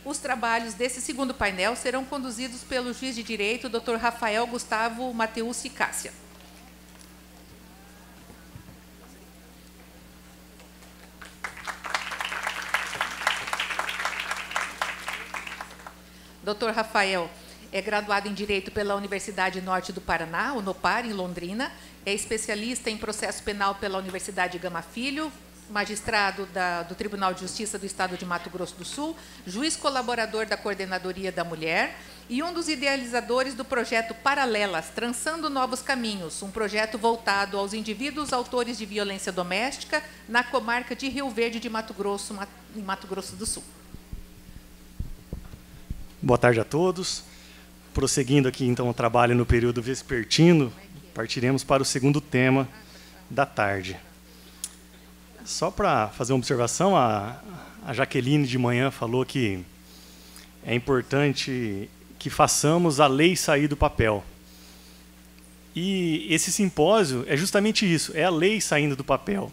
Os trabalhos desse segundo painel serão conduzidos pelo juiz de direito, Dr. Rafael Gustavo Mateucci Cássia. Dr. Rafael é graduado em Direito pela Universidade Norte do Paraná, Unopar, em Londrina. É especialista em processo penal pela Universidade Gama Filho, magistrado do Tribunal de Justiça do Estado de Mato Grosso do Sul, juiz colaborador da Coordenadoria da Mulher e um dos idealizadores do projeto Paralelas, Trançando Novos Caminhos, um projeto voltado aos indivíduos autores de violência doméstica na comarca de Rio Verde de Mato Grosso, em Mato Grosso do Sul. Boa tarde a todos. Prosseguindo aqui, então, o trabalho no período vespertino, partiremos para o segundo tema da tarde. Só para fazer uma observação, a Jaqueline de manhã falou que é importante que façamos a lei sair do papel. E esse simpósio é justamente isso, é a lei saindo do papel.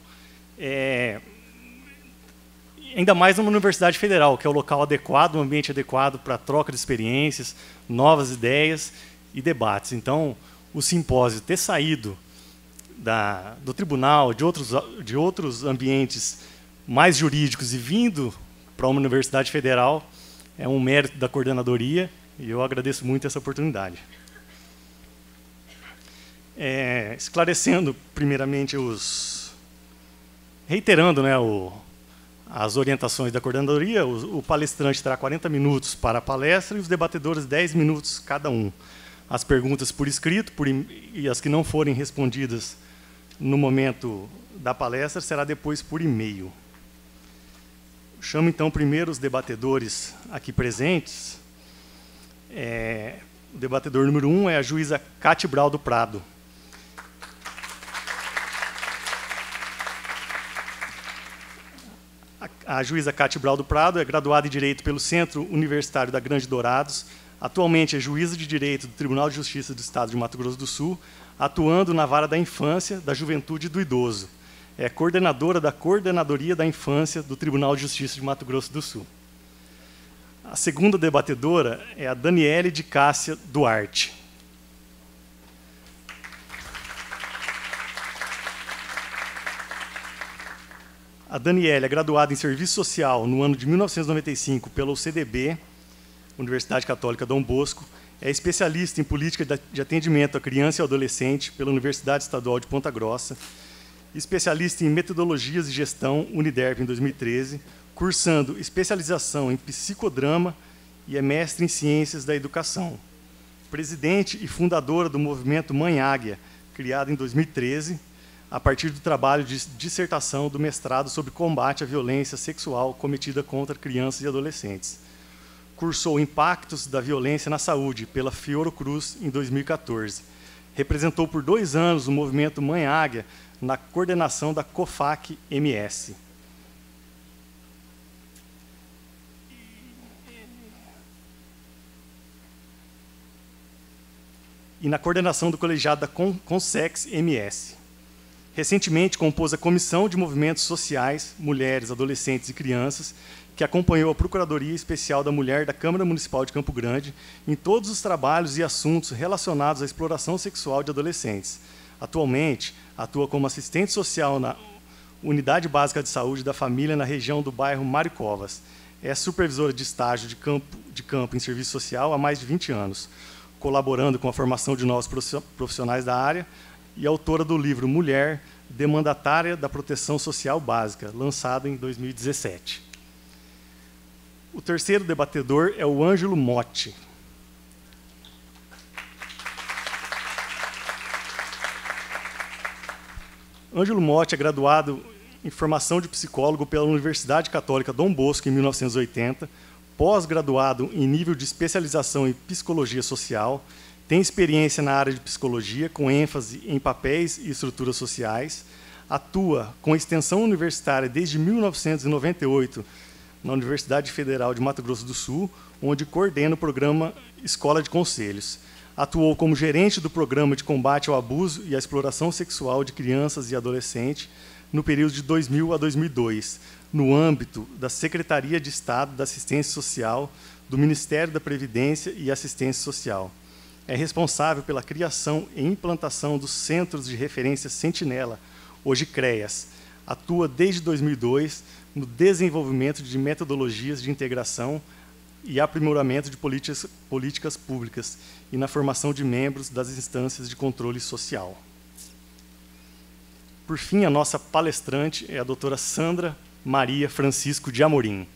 Ainda mais numa universidade federal, que é o local adequado, um ambiente adequado para a troca de experiências, novas ideias e debates. Então, o simpósio ter saído do tribunal, de outros ambientes mais jurídicos e vindo para uma universidade federal é um mérito da coordenadoria e eu agradeço muito essa oportunidade. Esclarecendo, primeiramente, reiterando, né, as orientações da coordenadoria, o palestrante terá 40 minutos para a palestra e os debatedores 10 minutos cada um. As perguntas por escrito e as que não forem respondidas no momento da palestra será depois por e-mail. Chamo, então, primeiro os debatedores aqui presentes. O debatedor número 1 é a juíza Cátia Brau do Prado. A juíza Cátia Brau do Prado é graduada em Direito pelo Centro Universitário da Grande Dourados. Atualmente é juíza de Direito do Tribunal de Justiça do Estado de Mato Grosso do Sul, atuando na vara da infância, da juventude e do idoso. É coordenadora da Coordenadoria da Infância do Tribunal de Justiça de Mato Grosso do Sul. A segunda debatedora é a Daniele de Cássia Duarte. A Daniele é graduada em Serviço Social no ano de 1995 pela UCDB, Universidade Católica Dom Bosco, é especialista em política de atendimento à criança e adolescente pela Universidade Estadual de Ponta Grossa, especialista em metodologias e gestão, Uniderp em 2013, cursando especialização em psicodrama e é mestre em ciências da educação. Presidente e fundadora do movimento Mãe Águia, criado em 2013, a partir do trabalho de dissertação do mestrado sobre combate à violência sexual cometida contra crianças e adolescentes. Cursou Impactos da Violência na Saúde pela Fiorocruz em 2014. Representou por 2 anos o movimento Mãe Águia na coordenação da COFAC-MS. E na coordenação do colegiado da Consex-MS. Recentemente, compôs a Comissão de Movimentos Sociais, Mulheres, Adolescentes e Crianças, que acompanhou a Procuradoria Especial da Mulher da Câmara Municipal de Campo Grande em todos os trabalhos e assuntos relacionados à exploração sexual de adolescentes. Atualmente, atua como assistente social na Unidade Básica de Saúde da Família na região do bairro Maricovas. É supervisora de estágio de campo em serviço social há mais de 20 anos, colaborando com a formação de novos profissionais da área, e autora do livro Mulher, Demandatária da Proteção Social Básica, lançado em 2017. O terceiro debatedor é o Ângelo Motti. Ângelo Motti é graduado em formação de psicólogo pela Universidade Católica Dom Bosco em 1980, pós-graduado em nível de especialização em psicologia social, tem experiência na área de psicologia, com ênfase em papéis e estruturas sociais, atua com extensão universitária desde 1998 na Universidade Federal de Mato Grosso do Sul, onde coordena o programa Escola de Conselhos. Atuou como gerente do Programa de Combate ao Abuso e à Exploração Sexual de Crianças e Adolescentes no período de 2000 a 2002, no âmbito da Secretaria de Estado da Assistência Social, do Ministério da Previdência e Assistência Social. É responsável pela criação e implantação dos Centros de Referência Sentinela, hoje CREAS. Atua desde 2002 no desenvolvimento de metodologias de integração e aprimoramento de políticas públicas e na formação de membros das instâncias de controle social. Por fim, a nossa palestrante é a doutora Sandra Maria Francisco de Amorim.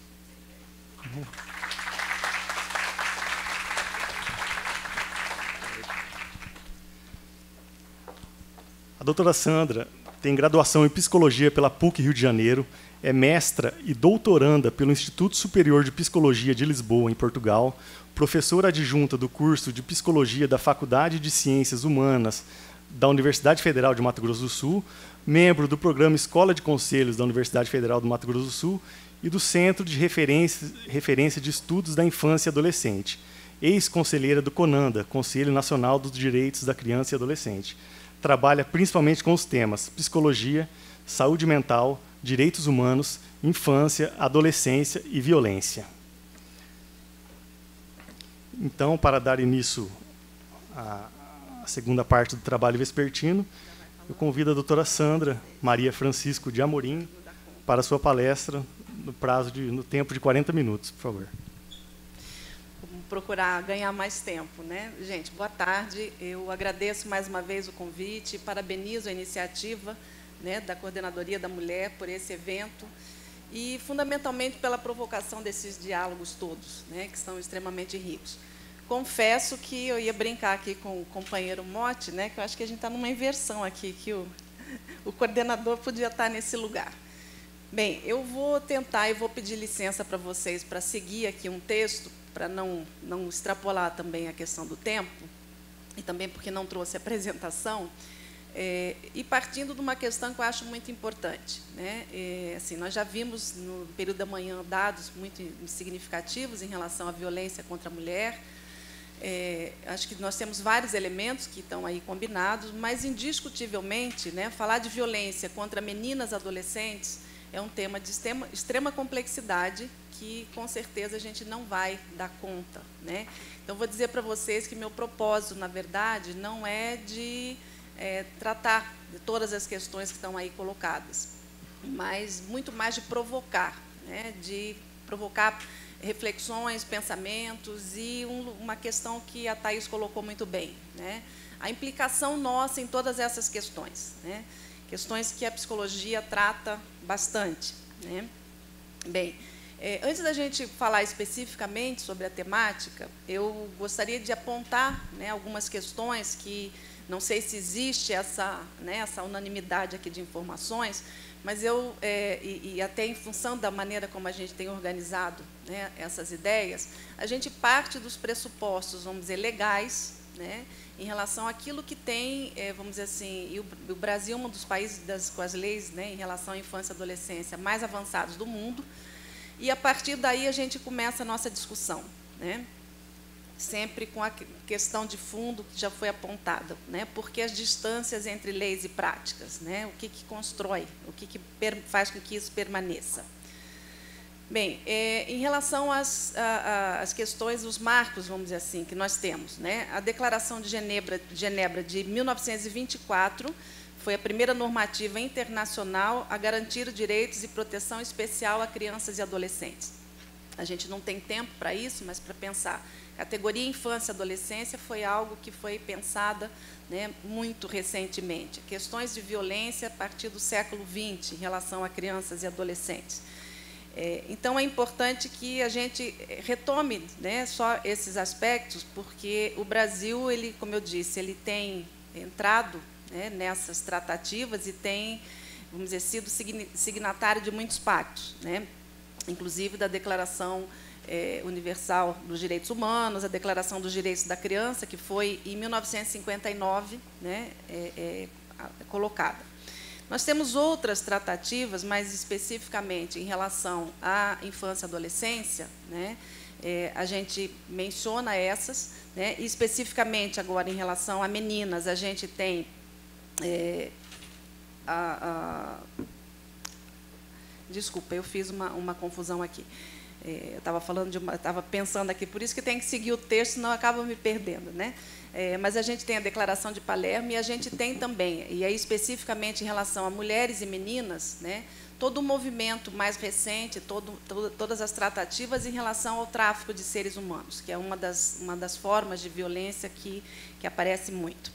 A doutora Sandra tem graduação em Psicologia pela PUC Rio de Janeiro, é mestra e doutoranda pelo Instituto Superior de Psicologia de Lisboa, em Portugal, professora adjunta do curso de Psicologia da Faculdade de Ciências Humanas da Universidade Federal de Mato Grosso do Sul, membro do programa Escola de Conselhos da Universidade Federal do Mato Grosso do Sul e do Centro de Referência de Estudos da Infância e Adolescente, ex-conselheira do CONANDA, Conselho Nacional dos Direitos da Criança e Adolescente. Trabalha principalmente com os temas psicologia, saúde mental, direitos humanos, infância, adolescência e violência. Então, para dar início à segunda parte do trabalho vespertino, eu convido a doutora Sandra Maria Francisco de Amorim para a sua palestra no tempo de 40 minutos, por favor. Vamos procurar ganhar mais tempo, né? Gente, boa tarde. Eu agradeço mais uma vez o convite, parabenizo a iniciativa, né, da Coordenadoria da Mulher por esse evento e, fundamentalmente, pela provocação desses diálogos todos, né, que são extremamente ricos. Confesso que eu ia brincar aqui com o companheiro Motti, né, que eu acho que a gente está numa inversão aqui, que o coordenador podia estar nesse lugar. Bem, eu vou tentar e vou pedir licença para vocês para seguir aqui um texto, para não extrapolar também a questão do tempo, e também porque não trouxe apresentação, e partindo de uma questão que eu acho muito importante, né? Assim, nós já vimos no período da manhã dados muito significativos em relação à violência contra a mulher. Acho que nós temos vários elementos que estão aí combinados, mas indiscutivelmente, né, falar de violência contra meninas e adolescentes é um tema de extrema complexidade que, com certeza, a gente não vai dar conta, né? Então, vou dizer para vocês que meu propósito, na verdade, não é de tratar de todas as questões que estão aí colocadas, mas muito mais de provocar, né? De provocar reflexões, pensamentos e uma questão que a Thaís colocou muito bem, né? A implicação nossa em todas essas questões, né? Questões que a psicologia trata bastante, né? Bem, antes da gente falar especificamente sobre a temática, eu gostaria de apontar, né, algumas questões que não sei se existe essa unanimidade aqui de informações, mas eu, e até em função da maneira como a gente tem organizado, né, essas ideias, a gente parte dos pressupostos, vamos dizer, legais, né, em relação àquilo que tem, vamos dizer assim, e o Brasil é um dos países com as leis, né, em relação à infância e adolescência mais avançados do mundo, e, a partir daí, a gente começa a nossa discussão, né, sempre com a questão de fundo que já foi apontada, né? Porque as distâncias entre leis e práticas, né? O que constrói, o que faz com que isso permaneça. Bem, em relação às questões, os marcos, vamos dizer assim, que nós temos, né? A Declaração de Genebra de 1924 foi a primeira normativa internacional a garantir direitos e proteção especial a crianças e adolescentes. A gente não tem tempo para isso, mas para pensar. A categoria infância e adolescência foi algo que foi pensada, né, muito recentemente. Questões de violência a partir do século XX em relação a crianças e adolescentes. Então, é importante que a gente retome, né, só esses aspectos, porque o Brasil, ele, como eu disse, ele tem entrado, né, nessas tratativas e tem, vamos dizer, sido signatário de muitos pactos, né, inclusive da Declaração Universal dos Direitos Humanos, a Declaração dos Direitos da Criança, que foi, em 1959, né, colocada. Nós temos outras tratativas, mais especificamente em relação à infância e adolescência, né, a gente menciona essas, né, e especificamente agora em relação a meninas, a gente tem Desculpa, eu fiz uma confusão aqui. Eu estava pensando aqui, por isso que tem que seguir o texto, senão eu acabo me perdendo, né? Mas a gente tem a Declaração de Palermo e a gente tem também, e aí especificamente em relação a mulheres e meninas, né, todo o movimento mais recente, todas as tratativas em relação ao tráfico de seres humanos, que é uma das formas de violência que aparece muito.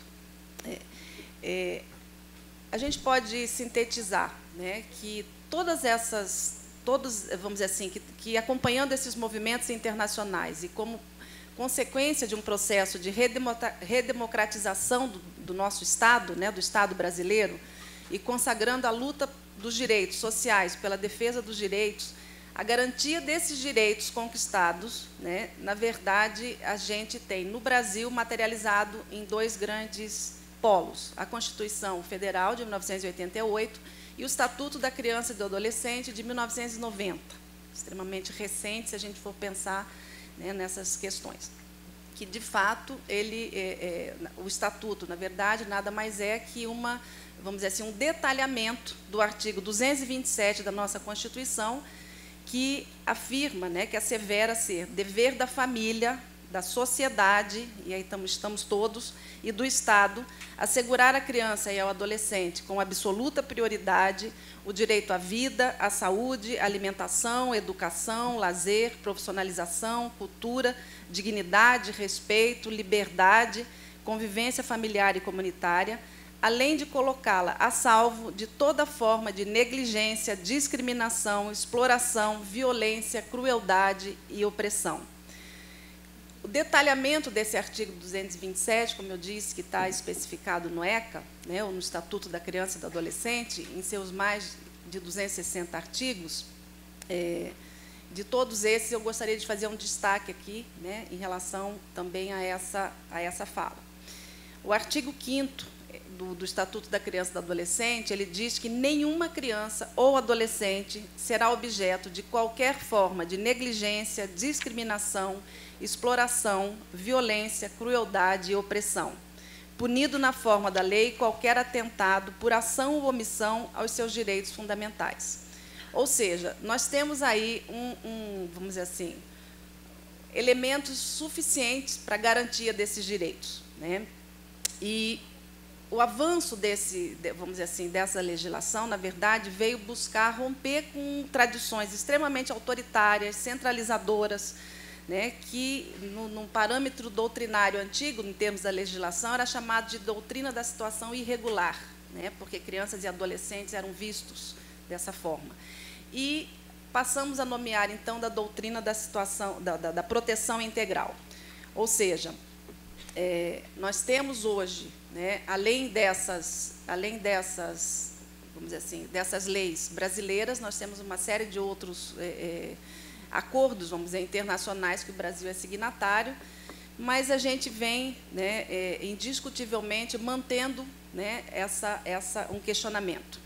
A gente pode sintetizar, né, que vamos dizer assim, que acompanhando esses movimentos internacionais e como consequência de um processo de redemocratização do nosso Estado, né, do Estado brasileiro, e consagrando a luta dos direitos sociais pela defesa dos direitos, a garantia desses direitos conquistados, né, na verdade, a gente tem no Brasil materializado em dois grandes polos: a Constituição Federal de 1988 e o Estatuto da Criança e do Adolescente de 1990, extremamente recente, se a gente for pensar, né, nessas questões. Que, de fato, o Estatuto, na verdade, nada mais é que vamos dizer assim, um detalhamento do artigo 227 da nossa Constituição, que afirma, né, que assevera ser dever da família, da sociedade, e aí estamos todos, e do Estado, assegurar à criança e ao adolescente, com absoluta prioridade, o direito à vida, à saúde, alimentação, educação, lazer, profissionalização, cultura, dignidade, respeito, liberdade, convivência familiar e comunitária, além de colocá-la a salvo de toda forma de negligência, discriminação, exploração, violência, crueldade e opressão. O detalhamento desse artigo 227, como eu disse, que está especificado no ECA, né, ou no Estatuto da Criança e do Adolescente, em seus mais de 260 artigos, de todos esses, eu gostaria de fazer um destaque aqui, né, em relação também a essa fala. O artigo 5º do Estatuto da Criança e do Adolescente, ele diz que nenhuma criança ou adolescente será objeto de qualquer forma de negligência, discriminação, exploração, violência, crueldade e opressão, punido na forma da lei qualquer atentado por ação ou omissão aos seus direitos fundamentais. Ou seja, nós temos aí vamos dizer assim, elementos suficientes para a garantia desses direitos, né? E o avanço vamos dizer assim, dessa legislação, na verdade, veio buscar romper com tradições extremamente autoritárias, centralizadoras, né, que, num parâmetro doutrinário antigo, em termos da legislação, era chamado de doutrina da situação irregular, né, porque crianças e adolescentes eram vistos dessa forma. E passamos a nomear, então, da doutrina da situação, da proteção integral. Ou seja, nós temos hoje, né, além dessas, vamos dizer assim, dessas leis brasileiras, nós temos uma série de outros acordos, vamos dizer, internacionais que o Brasil é signatário, mas a gente vem, né, indiscutivelmente mantendo, né, um questionamento.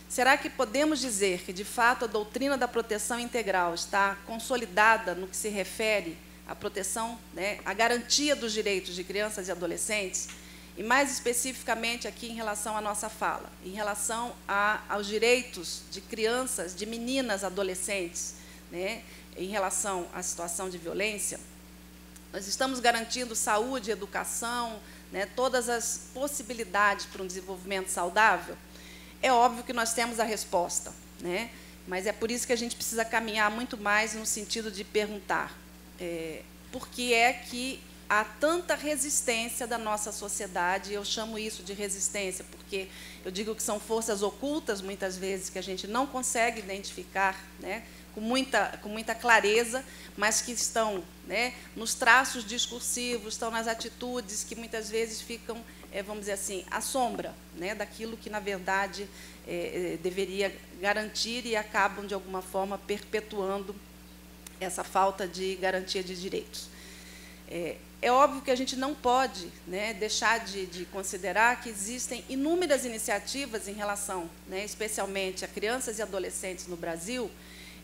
Será que podemos dizer que, de fato, a doutrina da proteção integral está consolidada no que se refere à proteção, né, à garantia dos direitos de crianças e adolescentes, e mais especificamente aqui em relação à nossa fala, em relação aos direitos de crianças, de meninas, adolescentes, né, em relação à situação de violência? Nós estamos garantindo saúde, educação, né, todas as possibilidades para um desenvolvimento saudável? É óbvio que nós temos a resposta, né, mas é por isso que a gente precisa caminhar muito mais no sentido de perguntar por que é que há tanta resistência da nossa sociedade. Eu chamo isso de resistência porque eu digo que são forças ocultas, muitas vezes, que a gente não consegue identificar, né, com muita clareza, mas que estão, né, nos traços discursivos, estão nas atitudes que muitas vezes ficam, vamos dizer assim, à sombra, né, daquilo que, na verdade, deveria garantir e acabam, de alguma forma, perpetuando essa falta de garantia de direitos. É óbvio que a gente não pode, né, deixar de considerar que existem inúmeras iniciativas em relação, né, especialmente a crianças e adolescentes no Brasil,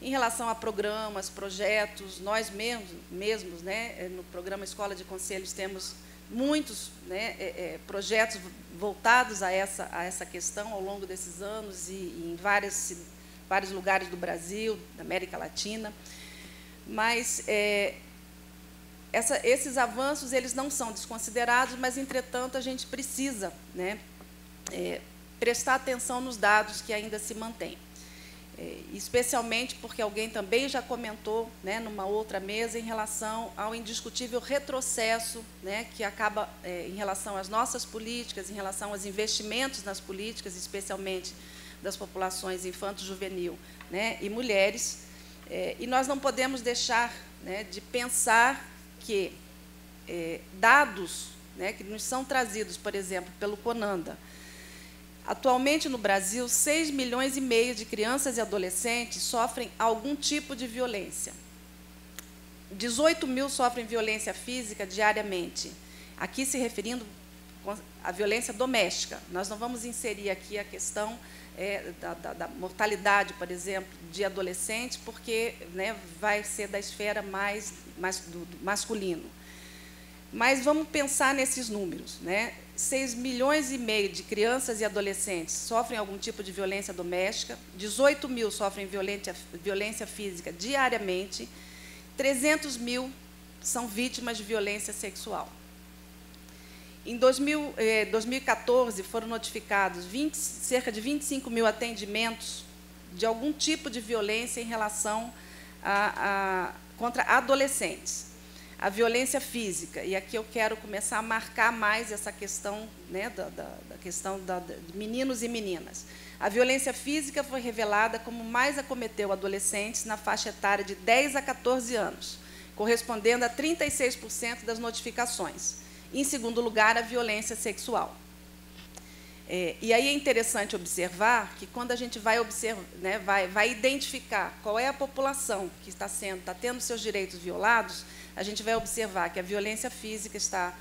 em relação a programas, projetos. Nós mesmos, né, no programa Escola de Conselhos, temos muitos, né, projetos voltados a essa questão ao longo desses anos e em várias vários lugares do Brasil, da América Latina. Mas esses avanços eles não são desconsiderados, mas, entretanto, a gente precisa, né, prestar atenção nos dados que ainda se mantêm. Especialmente porque alguém também já comentou, né, numa outra mesa, em relação ao indiscutível retrocesso, né, que acaba em relação às nossas políticas, em relação aos investimentos nas políticas, especialmente das populações infanto-juvenil, né, e mulheres. E nós não podemos deixar, né, de pensar que dados, né, que nos são trazidos, por exemplo, pelo CONANDA. Atualmente, no Brasil, 6,5 milhões de crianças e adolescentes sofrem algum tipo de violência. 18 mil sofrem violência física diariamente. Aqui se referindo à violência doméstica. Nós não vamos inserir aqui a questão da mortalidade, por exemplo, de adolescentes, porque, né, vai ser da esfera mais do masculino. Mas vamos pensar nesses números, né? 6,5 milhões de crianças e adolescentes sofrem algum tipo de violência doméstica, 18 mil sofrem violência física diariamente, 300 mil são vítimas de violência sexual. Em 2014, foram notificados cerca de 25 mil atendimentos de algum tipo de violência em relação contra adolescentes. A violência física, e aqui eu quero começar a marcar mais essa questão, né, da questão de meninos e meninas. A violência física foi revelada como mais acometeu adolescentes na faixa etária de 10 a 14 anos, correspondendo a 36% das notificações. Em segundo lugar, a violência sexual. E aí é interessante observar que, quando a gente vai identificar qual é a população que está tendo seus direitos violados, a gente vai observar que a violência física está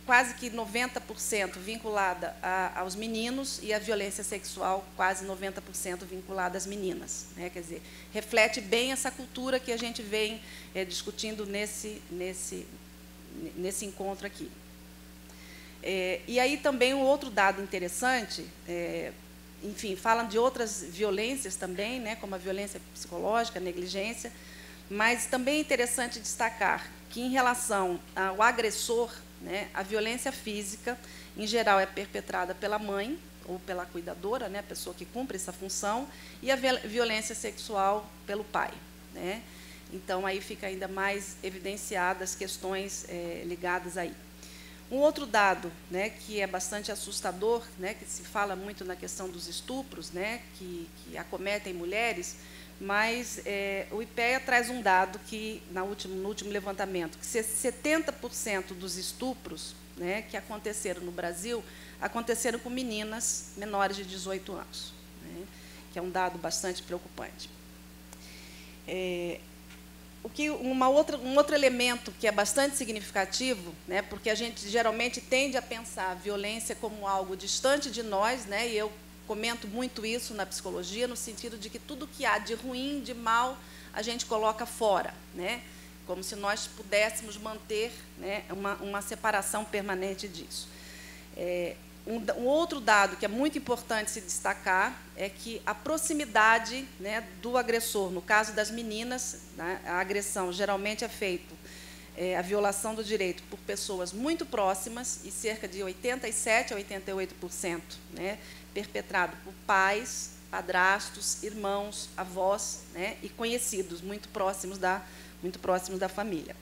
quase que 90% vinculada aos meninos e a violência sexual quase 90% vinculada às meninas, né? Quer dizer, reflete bem essa cultura que a gente vem discutindo nesse encontro aqui. E aí também um outro dado interessante, enfim, falam de outras violências também, né, como a violência psicológica, a negligência, mas também é interessante destacar que, em relação ao agressor, né, a violência física, em geral, é perpetrada pela mãe ou pela cuidadora, né, a pessoa que cumpre essa função, e a violência sexual pelo pai, né? Então, aí fica ainda mais evidenciadas as questões ligadas aí. Um outro dado, né, que é bastante assustador, né, que se fala muito na questão dos estupros, né, que acometem mulheres, mas o IPEA traz um dado que, no último levantamento, que 70% dos estupros, né, que aconteceram no Brasil aconteceram com meninas menores de 18 anos, né, que é um dado bastante preocupante. Um outro elemento que é bastante significativo, né, porque a gente geralmente tende a pensar a violência como algo distante de nós, né, e eu comento muito isso na psicologia, no sentido de que tudo que há de ruim, de mal, a gente coloca fora, né, como se nós pudéssemos manter, né, uma separação permanente disso. Um outro dado que é muito importante se destacar é que a proximidade, né, do agressor, no caso das meninas, né, a agressão geralmente é feita, a violação do direito, por pessoas muito próximas, e cerca de 87% a 88%, né, perpetrado por pais, padrastos, irmãos, avós, né, e conhecidos muito próximos da família.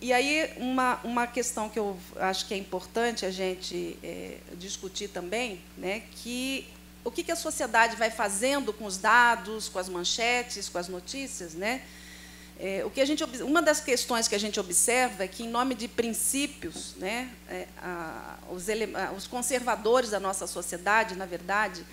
E aí, uma questão que eu acho que é importante a gente discutir também, né, o que a sociedade vai fazendo com os dados, com as manchetes, com as notícias, né? Uma das questões que a gente observa é que, em nome de princípios, né, os conservadores da nossa sociedade, na verdade,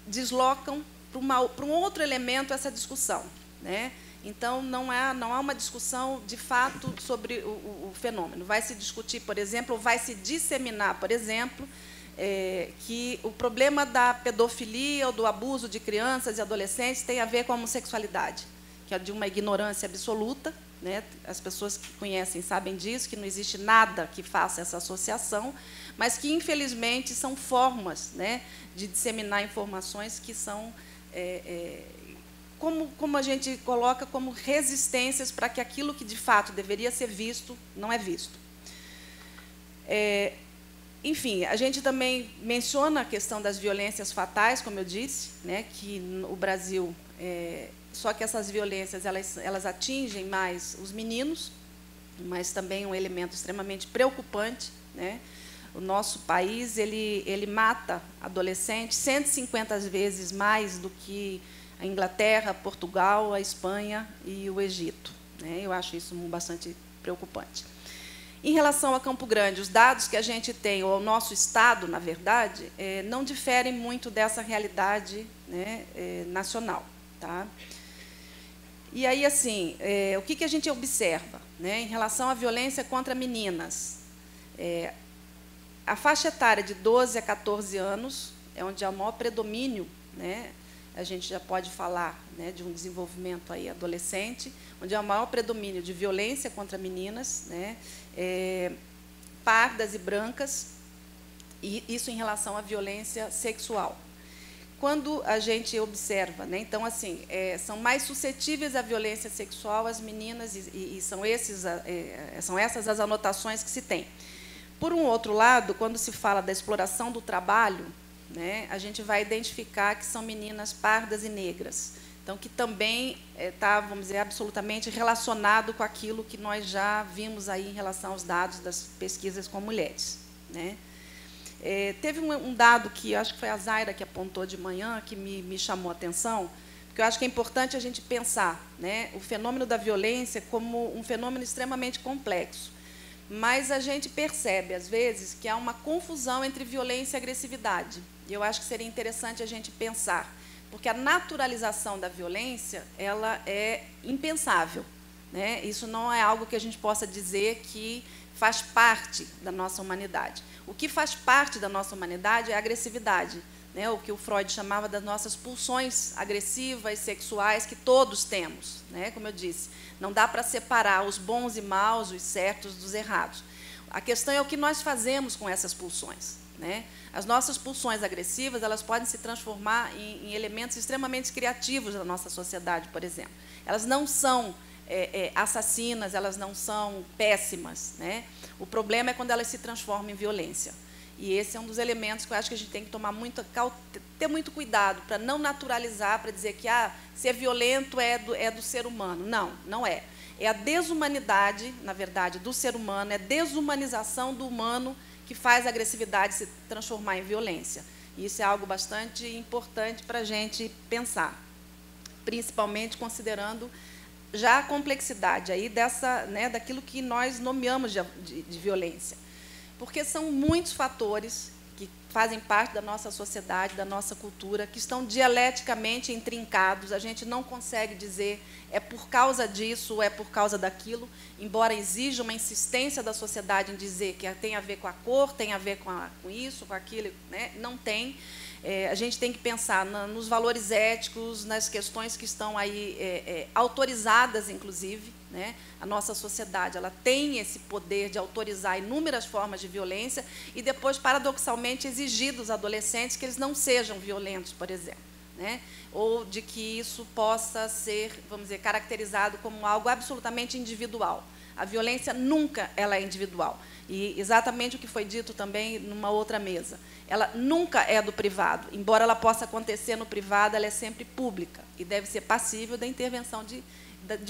deslocam para um outro elemento essa discussão, né? Então, não há uma discussão, de fato, sobre o fenômeno. Vai se discutir, por exemplo, ou vai se disseminar, por exemplo, que o problema da pedofilia ou do abuso de crianças e adolescentes tem a ver com a homossexualidade, que é de uma ignorância absoluta, né? As pessoas que conhecem sabem disso, que não existe nada que faça essa associação, mas que, infelizmente, são formas, né, de disseminar informações que são, como a gente coloca, como resistências para que aquilo que, de fato, deveria ser visto, não é visto. Enfim, a gente também menciona a questão das violências fatais, como eu disse, né, que o Brasil, só que essas violências elas atingem mais os meninos, mas também um elemento extremamente preocupante, né? O nosso país ele mata adolescentes 150 vezes mais do que a Inglaterra, Portugal, a Espanha e o Egito, né? Eu acho isso bastante preocupante. Em relação a Campo Grande, os dados que a gente tem, ou o nosso estado, na verdade, não diferem muito dessa realidade, né, nacional. Tá? E aí, assim, o que a gente observa, né, em relação à violência contra meninas? A faixa etária de 12 a 14 anos é onde há o maior predomínio, né, a gente já pode falar, né, de um desenvolvimento aí adolescente, onde há o maior predomínio de violência contra meninas, né, pardas e brancas, e isso em relação à violência sexual. Quando a gente observa, né, então, assim, são mais suscetíveis à violência sexual as meninas, e são essas as anotações que se tem. Por um outro lado, quando se fala da exploração do trabalho, né, a gente vai identificar que são meninas pardas e negras, então que também está, vamos dizer, absolutamente relacionado com aquilo que nós já vimos aí em relação aos dados das pesquisas com mulheres, né? Teve um dado que acho que foi a Zaira que apontou de manhã, que me chamou a atenção, porque eu acho que é importante a gente pensar, né, o fenômeno da violência como um fenômeno extremamente complexo, mas a gente percebe, às vezes, que há uma confusão entre violência e agressividade. E eu acho que seria interessante a gente pensar, porque a naturalização da violência ela é impensável, né? Isso não é algo que a gente possa dizer que faz parte da nossa humanidade. O que faz parte da nossa humanidade é a agressividade, né? O que o Freud chamava das nossas pulsões agressivas, sexuais, que todos temos, né? Como eu disse, não dá para separar os bons e maus, os certos dos errados. A questão é o que nós fazemos com essas pulsões, né? As nossas pulsões agressivas elas podem se transformar em elementos extremamente criativos da nossa sociedade, por exemplo. Elas não são assassinas, elas não são péssimas, né? O problema é quando elas se transformam em violência. E esse é um dos elementos que eu acho que a gente tem que tomar ter muito cuidado para não naturalizar, para dizer que ser violento é do ser humano. Não, não é. É a desumanidade, na verdade, do ser humano, é a desumanização do humano que faz a agressividade se transformar em violência. E isso é algo bastante importante para a gente pensar, principalmente considerando já a complexidade aí daquilo que nós nomeamos de violência. Porque são muitos fatores que fazem parte da nossa sociedade, da nossa cultura, que estão dialeticamente intrincados. A gente não consegue dizer é por causa disso ou é por causa daquilo, embora exija uma insistência da sociedade em dizer que tem a ver com a cor, tem a ver com isso, com aquilo, né? Não tem. A gente tem que pensar nos valores éticos, nas questões que estão aí autorizadas, inclusive, né? A nossa sociedade ela tem esse poder de autorizar inúmeras formas de violência e depois, paradoxalmente, exigir dos adolescentes que eles não sejam violentos, por exemplo, né? Ou de que isso possa ser, vamos dizer, caracterizado como algo absolutamente individual. A violência nunca ela é individual. E exatamente o que foi dito também numa outra mesa. Ela nunca é do privado. Embora ela possa acontecer no privado, ela é sempre pública e deve ser passível da intervenção de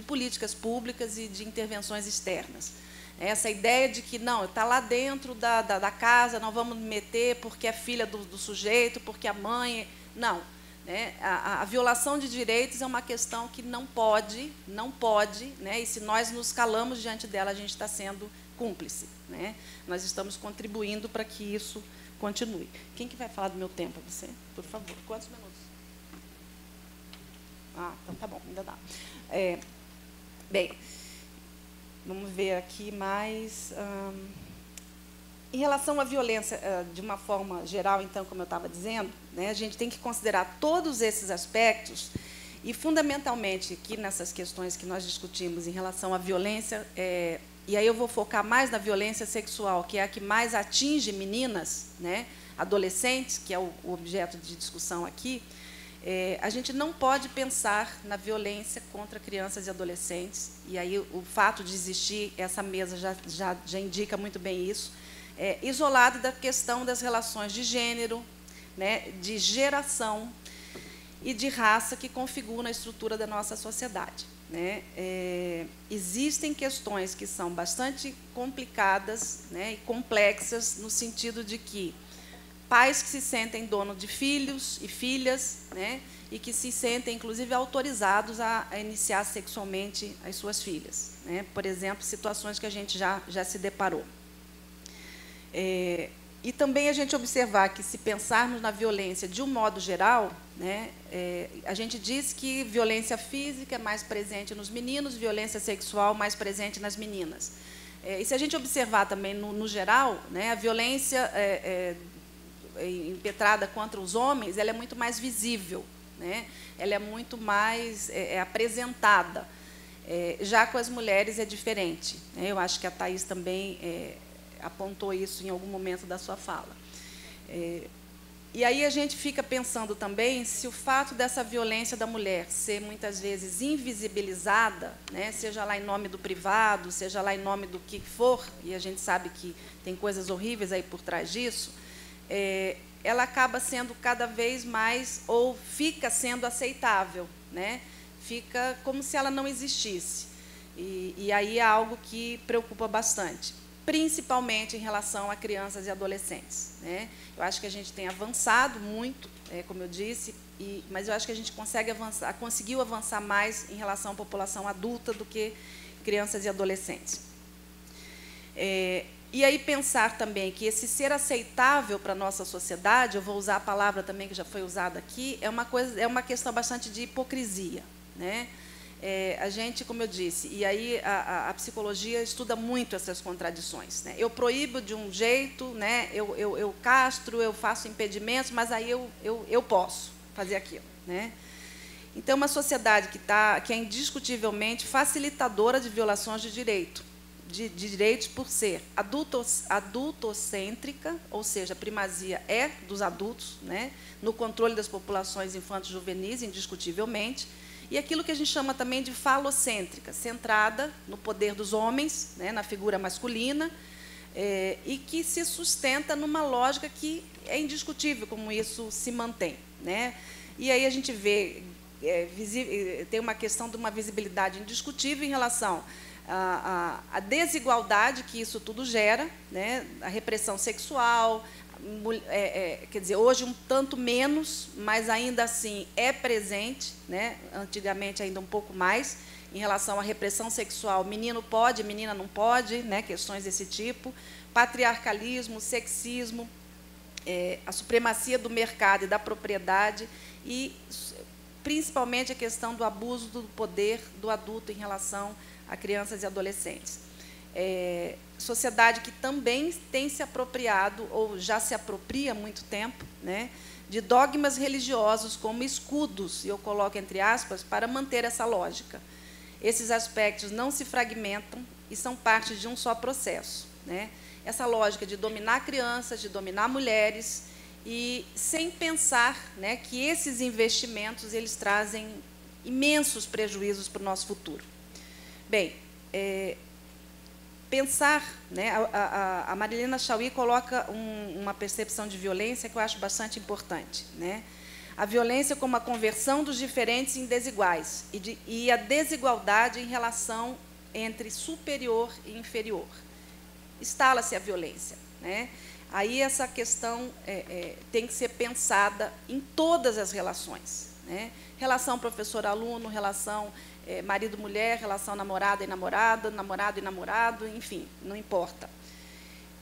políticas públicas e de intervenções externas. Essa ideia de que, não, está lá dentro da casa, não vamos meter porque é filha do sujeito, porque a mãe... Não. Né? A violação de direitos é uma questão que não pode, né? E se nós nos calamos diante dela, a gente está sendo cúmplice, né? Nós estamos contribuindo para que isso continue. Quem que vai falar do meu tempo? Você, por favor. Quantos minutos? Então tá bom, ainda dá. Bem, vamos ver aqui mais... Em relação à violência, de uma forma geral, então, como eu estava dizendo, né, a gente tem que considerar todos esses aspectos E, fundamentalmente, aqui nessas questões que nós discutimos em relação à violência, e aí eu vou focar mais na violência sexual, que é a que mais atinge meninas, né, adolescentes, que é o objeto de discussão aqui, a gente não pode pensar na violência contra crianças e adolescentes, e aí o fato de existir essa mesa já indica muito bem isso, isolado da questão das relações de gênero, né, de geração e de raça que configuram a estrutura da nossa sociedade, né? Existem questões que são bastante complicadas, né, e complexas, no sentido de que pais que se sentem donos de filhos e filhas, né, e que se sentem, inclusive, autorizados a iniciar sexualmente as suas filhas, né? Por exemplo, situações que a gente já se deparou. E também a gente observar que, se pensarmos na violência de um modo geral, né, a gente diz que violência física é mais presente nos meninos, violência sexual mais presente nas meninas. E se a gente observar também no geral, né, a violência impetrada contra os homens, ela é muito mais visível, né, ela é muito mais apresentada. Já com as mulheres é diferente, né? Eu acho que a Thaís também apontou isso em algum momento da sua fala. E aí a gente fica pensando também se o fato dessa violência da mulher ser, muitas vezes, invisibilizada, né, seja lá em nome do privado, seja lá em nome do que for, e a gente sabe que tem coisas horríveis aí por trás disso, ela acaba sendo cada vez mais, ou fica sendo aceitável, né? Fica como se ela não existisse. E aí é algo que preocupa bastante, principalmente em relação a crianças e adolescentes, né? Eu acho que a gente tem avançado muito, como eu disse, mas eu acho que a gente conseguiu avançar mais em relação à população adulta do que crianças e adolescentes. E aí pensar também que esse ser aceitável para a nossa sociedade, eu vou usar a palavra também que já foi usada aqui, é uma questão bastante de hipocrisia, né? A gente, como eu disse, e aí a psicologia estuda muito essas contradições, né? Eu proíbo de um jeito, né? Eu castro, eu faço impedimentos, mas aí eu posso fazer aquilo, né? Então, uma sociedade que é indiscutivelmente facilitadora de violações de direitos por ser adultocêntrica, ou seja, a primazia é dos adultos, né? No controle das populações infantos juvenis, indiscutivelmente, e aquilo que a gente chama também de falocêntrica, centrada no poder dos homens, né, na figura masculina, e que se sustenta numa lógica que é indiscutível como isso se mantém, né? E aí a gente vê, tem uma questão de uma visibilidade indiscutível em relação à desigualdade que isso tudo gera, né, a repressão sexual, quer dizer, hoje um tanto menos, mas ainda assim é presente, né? Antigamente ainda um pouco mais, em relação à repressão sexual, menino pode, menina não pode, né? Questões desse tipo, patriarcalismo, sexismo, a supremacia do mercado e da propriedade e, principalmente, a questão do abuso do poder do adulto em relação a crianças e adolescentes. Sociedade que também tem se apropriado, ou já se apropria há muito tempo, né, de dogmas religiosos como escudos, e eu coloco entre aspas, para manter essa lógica. Esses aspectos não se fragmentam e são parte de um só processo, né? Essa lógica de dominar crianças, de dominar mulheres, e sem pensar, né, que esses investimentos eles trazem imensos prejuízos para o nosso futuro. Bem, pensar, né, a Marilena Chauí coloca uma percepção de violência que eu acho bastante importante, né? A violência como a conversão dos diferentes em desiguais e a desigualdade em relação entre superior e inferior. Instala-se a violência, né? Aí essa questão tem que ser pensada em todas as relações, né? Relação professor-aluno, relação marido-mulher, relação namorada e namorada, namorado e namorado, enfim, não importa.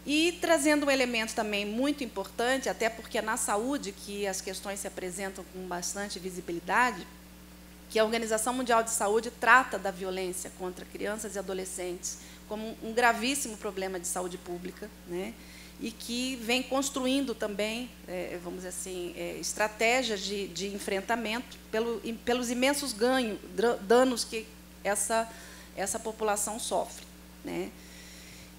E trazendo um elemento também muito importante, até porque é na saúde que as questões se apresentam com bastante visibilidade, que a Organização Mundial de Saúde trata da violência contra crianças e adolescentes como um gravíssimo problema de saúde pública, né? e que vem construindo também, vamos dizer assim, estratégias de enfrentamento pelos imensos danos que essa população sofre, né?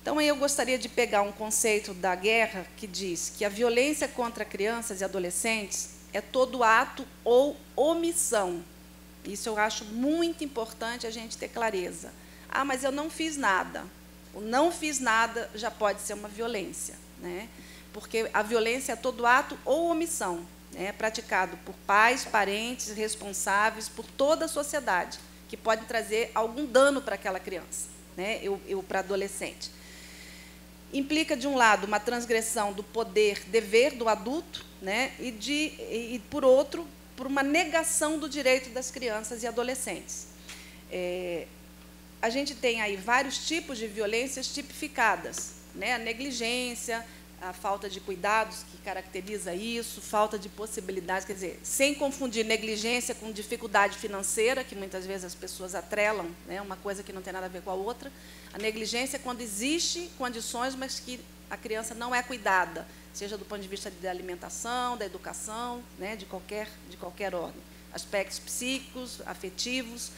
Então, aí eu gostaria de pegar um conceito da guerra que diz que a violência contra crianças e adolescentes é todo ato ou omissão. Isso eu acho muito importante a gente ter clareza. Ah, mas eu não fiz nada. O não fiz nada já pode ser uma violência, né? Porque a violência é todo ato ou omissão, né, praticado por pais, parentes, responsáveis, por toda a sociedade, que pode trazer algum dano para aquela criança, né, para adolescente. Implica, de um lado, uma transgressão do poder-dever do adulto, né, e, por outro, por uma negação do direito das crianças e adolescentes. A gente tem aí vários tipos de violências tipificadas, né, a negligência, a falta de cuidados que caracteriza isso, falta de possibilidades, quer dizer, sem confundir negligência com dificuldade financeira, que muitas vezes as pessoas atrelam, né, uma coisa que não tem nada a ver com a outra. A negligência é quando existe condições, mas que a criança não é cuidada, seja do ponto de vista da alimentação, da educação, né, de qualquer ordem. Aspectos psíquicos, afetivos.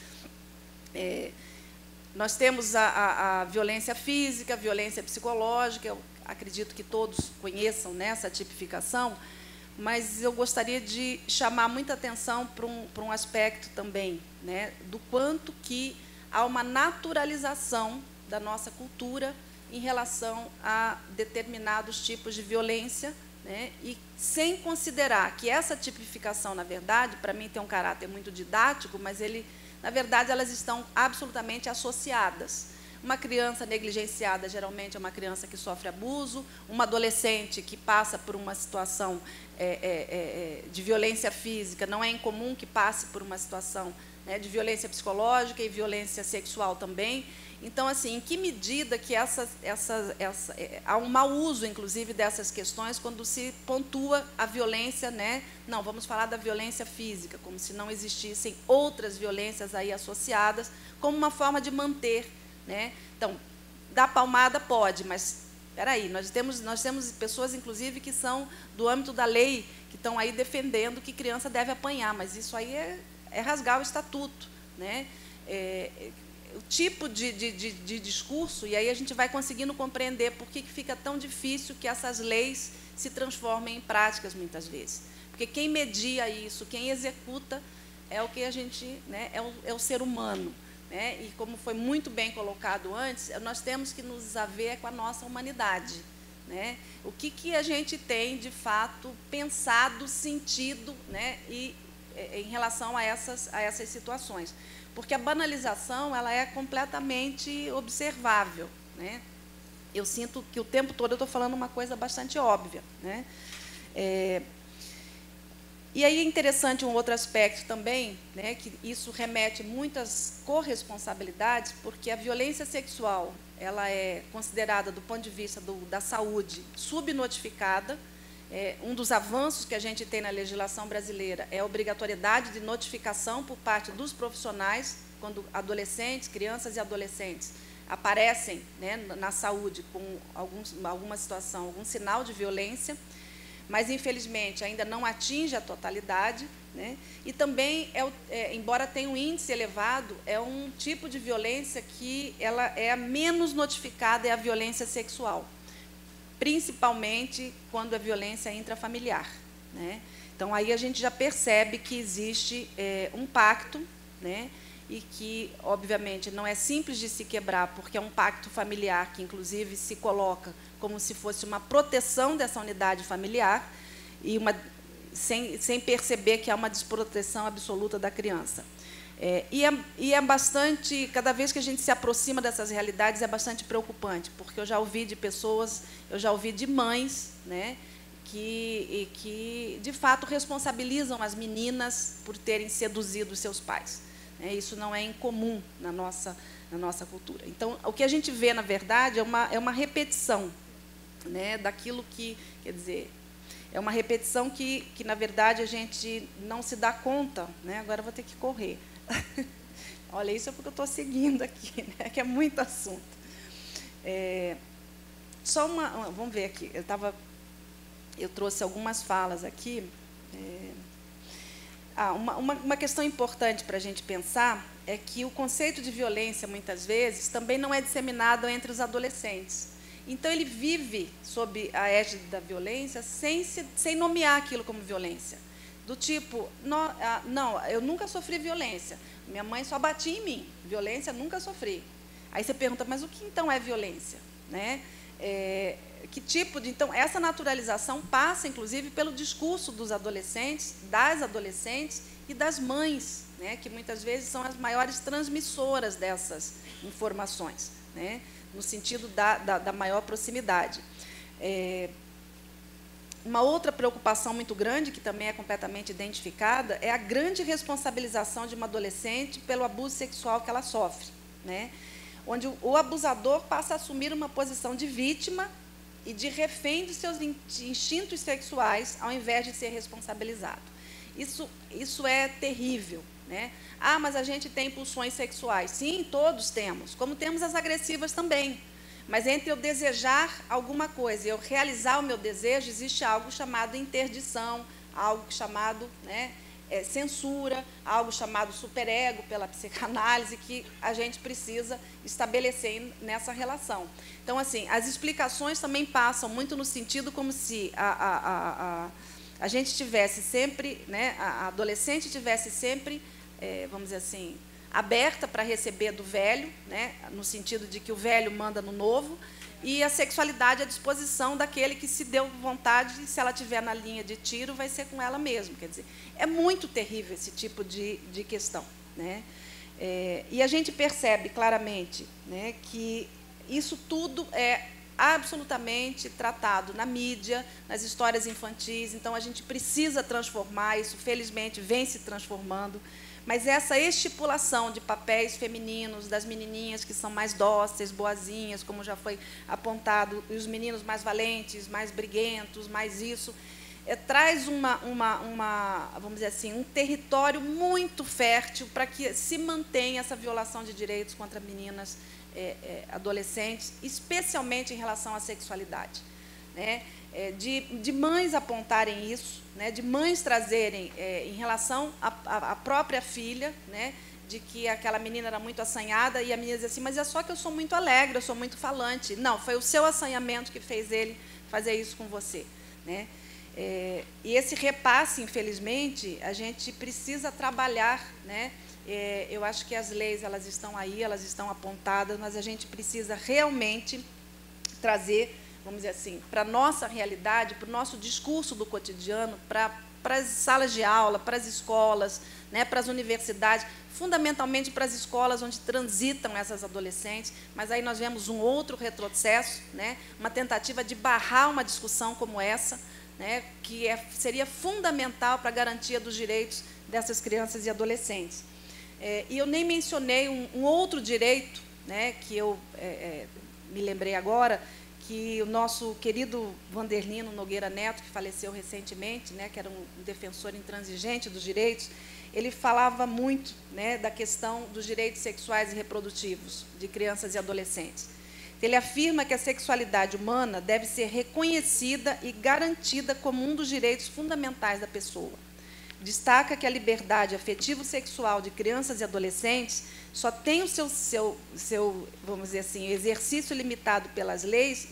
Nós temos a violência física, a violência psicológica. Eu acredito que todos conheçam, né, essa tipificação, mas eu gostaria de chamar muita atenção para um aspecto também, né, do quanto que há uma naturalização da nossa cultura em relação a determinados tipos de violência, né, e sem considerar que essa tipificação, na verdade, para mim tem um caráter muito didático, mas na verdade, elas estão absolutamente associadas. Uma criança negligenciada, geralmente, é uma criança que sofre abuso, uma adolescente que passa por uma situação de violência física, não é incomum que passe por uma situação, né, de violência psicológica e violência sexual também. Então, assim, em que medida que há um mau uso, inclusive, dessas questões quando se pontua a violência, né? Não, vamos falar da violência física, como se não existissem outras violências aí associadas, como uma forma de manter, né? Então, dar palmada pode, mas espera aí, nós temos pessoas, inclusive, que são do âmbito da lei, que estão aí defendendo que criança deve apanhar, mas isso aí é rasgar o estatuto, né? O tipo de discurso, e aí a gente vai conseguindo compreender por que fica tão difícil que essas leis se transformem em práticas, muitas vezes. Porque quem media isso, quem executa, é o que a gente, né, é o ser humano. Né? E, como foi muito bem colocado antes, nós temos que nos haver com a nossa humanidade. Né? O que a gente tem, de fato, pensado, sentido, né, em relação a essas situações. Porque a banalização ela é completamente observável. Né? Eu sinto que o tempo todo eu estou falando uma coisa bastante óbvia. Né? E aí é interessante um outro aspecto também, né, que isso remete muitas corresponsabilidades, porque a violência sexual ela é considerada, do ponto de vista da saúde, subnotificada. Um dos avanços que a gente tem na legislação brasileira é a obrigatoriedade de notificação por parte dos profissionais, quando adolescentes, crianças e adolescentes aparecem, né, na saúde com alguma situação, algum sinal de violência, mas, infelizmente, ainda não atinge a totalidade. Né? E também, embora tenha um índice elevado, é um tipo de violência que ela é a menos notificada, é a violência sexual, principalmente quando a violência é intrafamiliar. Né? Então, aí a gente já percebe que existe um pacto, né? E que, obviamente, não é simples de se quebrar, porque é um pacto familiar que, inclusive, se coloca como se fosse uma proteção dessa unidade familiar, e sem perceber que há uma desproteção absoluta da criança. E é bastante, cada vez que a gente se aproxima dessas realidades, é bastante preocupante, porque eu já ouvi de pessoas, eu já ouvi de mães, né, que de fato, responsabilizam as meninas por terem seduzido seus pais. Isso não é incomum na nossa cultura. Então, o que a gente vê, na verdade, é uma repetição, né, daquilo que, quer dizer, é uma repetição que, na verdade, a gente não se dá conta. Né? Agora eu vou ter que correr. Olha, isso é porque eu estou seguindo aqui, né, que é muito assunto. Só vamos ver aqui, eu trouxe algumas falas aqui. Uma questão importante para a gente pensar é que o conceito de violência, muitas vezes, também não é disseminado entre os adolescentes. Então, ele vive sob a égide da violência sem nomear aquilo como violência. Do tipo, não, eu nunca sofri violência, minha mãe só batia em mim, violência nunca sofri. Aí você pergunta, mas o que então é violência? Né? Que tipo de... Então, essa naturalização passa, inclusive, pelo discurso dos adolescentes, das adolescentes e das mães, né, que muitas vezes são as maiores transmissoras dessas informações, né, no sentido da maior proximidade. Uma outra preocupação muito grande, que também é completamente identificada, é a grande responsabilização de uma adolescente pelo abuso sexual que ela sofre, né, onde o abusador passa a assumir uma posição de vítima e de refém de seus instintos sexuais, ao invés de ser responsabilizado. Isso é terrível, né? Ah, mas a gente tem pulsões sexuais. Sim, todos temos, como temos as agressivas também. Mas entre eu desejar alguma coisa e eu realizar o meu desejo, existe algo chamado interdição, algo chamado, né, censura, algo chamado superego pela psicanálise, que a gente precisa estabelecer nessa relação. Então, assim, as explicações também passam muito no sentido como se a gente tivesse sempre, né, a adolescente tivesse sempre, vamos dizer assim, aberta para receber do velho, né, no sentido de que o velho manda no novo, e a sexualidade à disposição daquele que se deu vontade, e se ela estiver na linha de tiro, vai ser com ela mesmo. Quer dizer, é muito terrível esse tipo de questão, né? E a gente percebe claramente, né, que isso tudo é absolutamente tratado na mídia, nas histórias infantis. Então, a gente precisa transformar isso, felizmente, vem se transformando. Mas essa estipulação de papéis femininos, das menininhas que são mais dóceis, boazinhas, como já foi apontado, e os meninos mais valentes, mais briguentos, mais isso, traz vamos dizer assim, um território muito fértil para que se mantenha essa violação de direitos contra meninas, adolescentes, especialmente em relação à sexualidade, né? De mães apontarem isso, né, de mães trazerem, em relação à própria filha, né, de que aquela menina era muito assanhada, e a menina dizia assim, mas é só que eu sou muito alegre, eu sou muito falante. Não, foi o seu assanhamento que fez ele fazer isso com você, né? E esse repasse, infelizmente, a gente precisa trabalhar, né? Eu acho que as leis, elas estão aí, elas estão apontadas, mas a gente precisa realmente trazer, vamos dizer assim, para a nossa realidade, para o nosso discurso do cotidiano, para as salas de aula, para as escolas, né, para as universidades, fundamentalmente para as escolas onde transitam essas adolescentes, mas aí nós vemos um outro retrocesso, né, uma tentativa de barrar uma discussão como essa, né, que seria fundamental para a garantia dos direitos dessas crianças e adolescentes. E eu nem mencionei um outro direito, né, que eu me lembrei agora, que o nosso querido Vanderlino Nogueira Neto, que faleceu recentemente, né, que era um defensor intransigente dos direitos, ele falava muito, né, da questão dos direitos sexuais e reprodutivos de crianças e adolescentes. Ele afirma que a sexualidade humana deve ser reconhecida e garantida como um dos direitos fundamentais da pessoa. Destaca que a liberdade afetivo-sexual de crianças e adolescentes só tem o seu, vamos dizer assim, exercício limitado pelas leis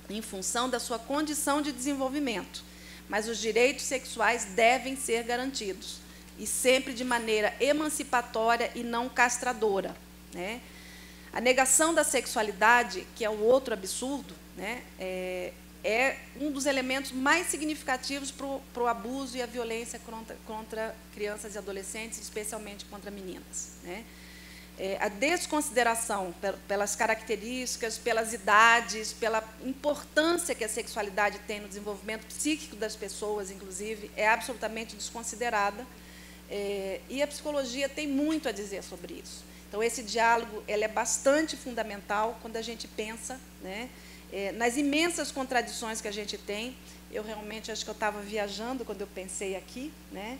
em função da sua condição de desenvolvimento. Mas os direitos sexuais devem ser garantidos, e sempre de maneira emancipatória e não castradora, né? A negação da sexualidade, que é o outro absurdo, né, é um dos elementos mais significativos para o abuso e a violência contra crianças e adolescentes, especialmente contra meninas, né? A desconsideração pelas características, pelas idades, pela importância que a sexualidade tem no desenvolvimento psíquico das pessoas, inclusive, é absolutamente desconsiderada, e a psicologia tem muito a dizer sobre isso. Então, esse diálogo ele é bastante fundamental quando a gente pensa, né, nas imensas contradições que a gente tem. Eu realmente acho que eu estava viajando quando eu pensei aqui, né?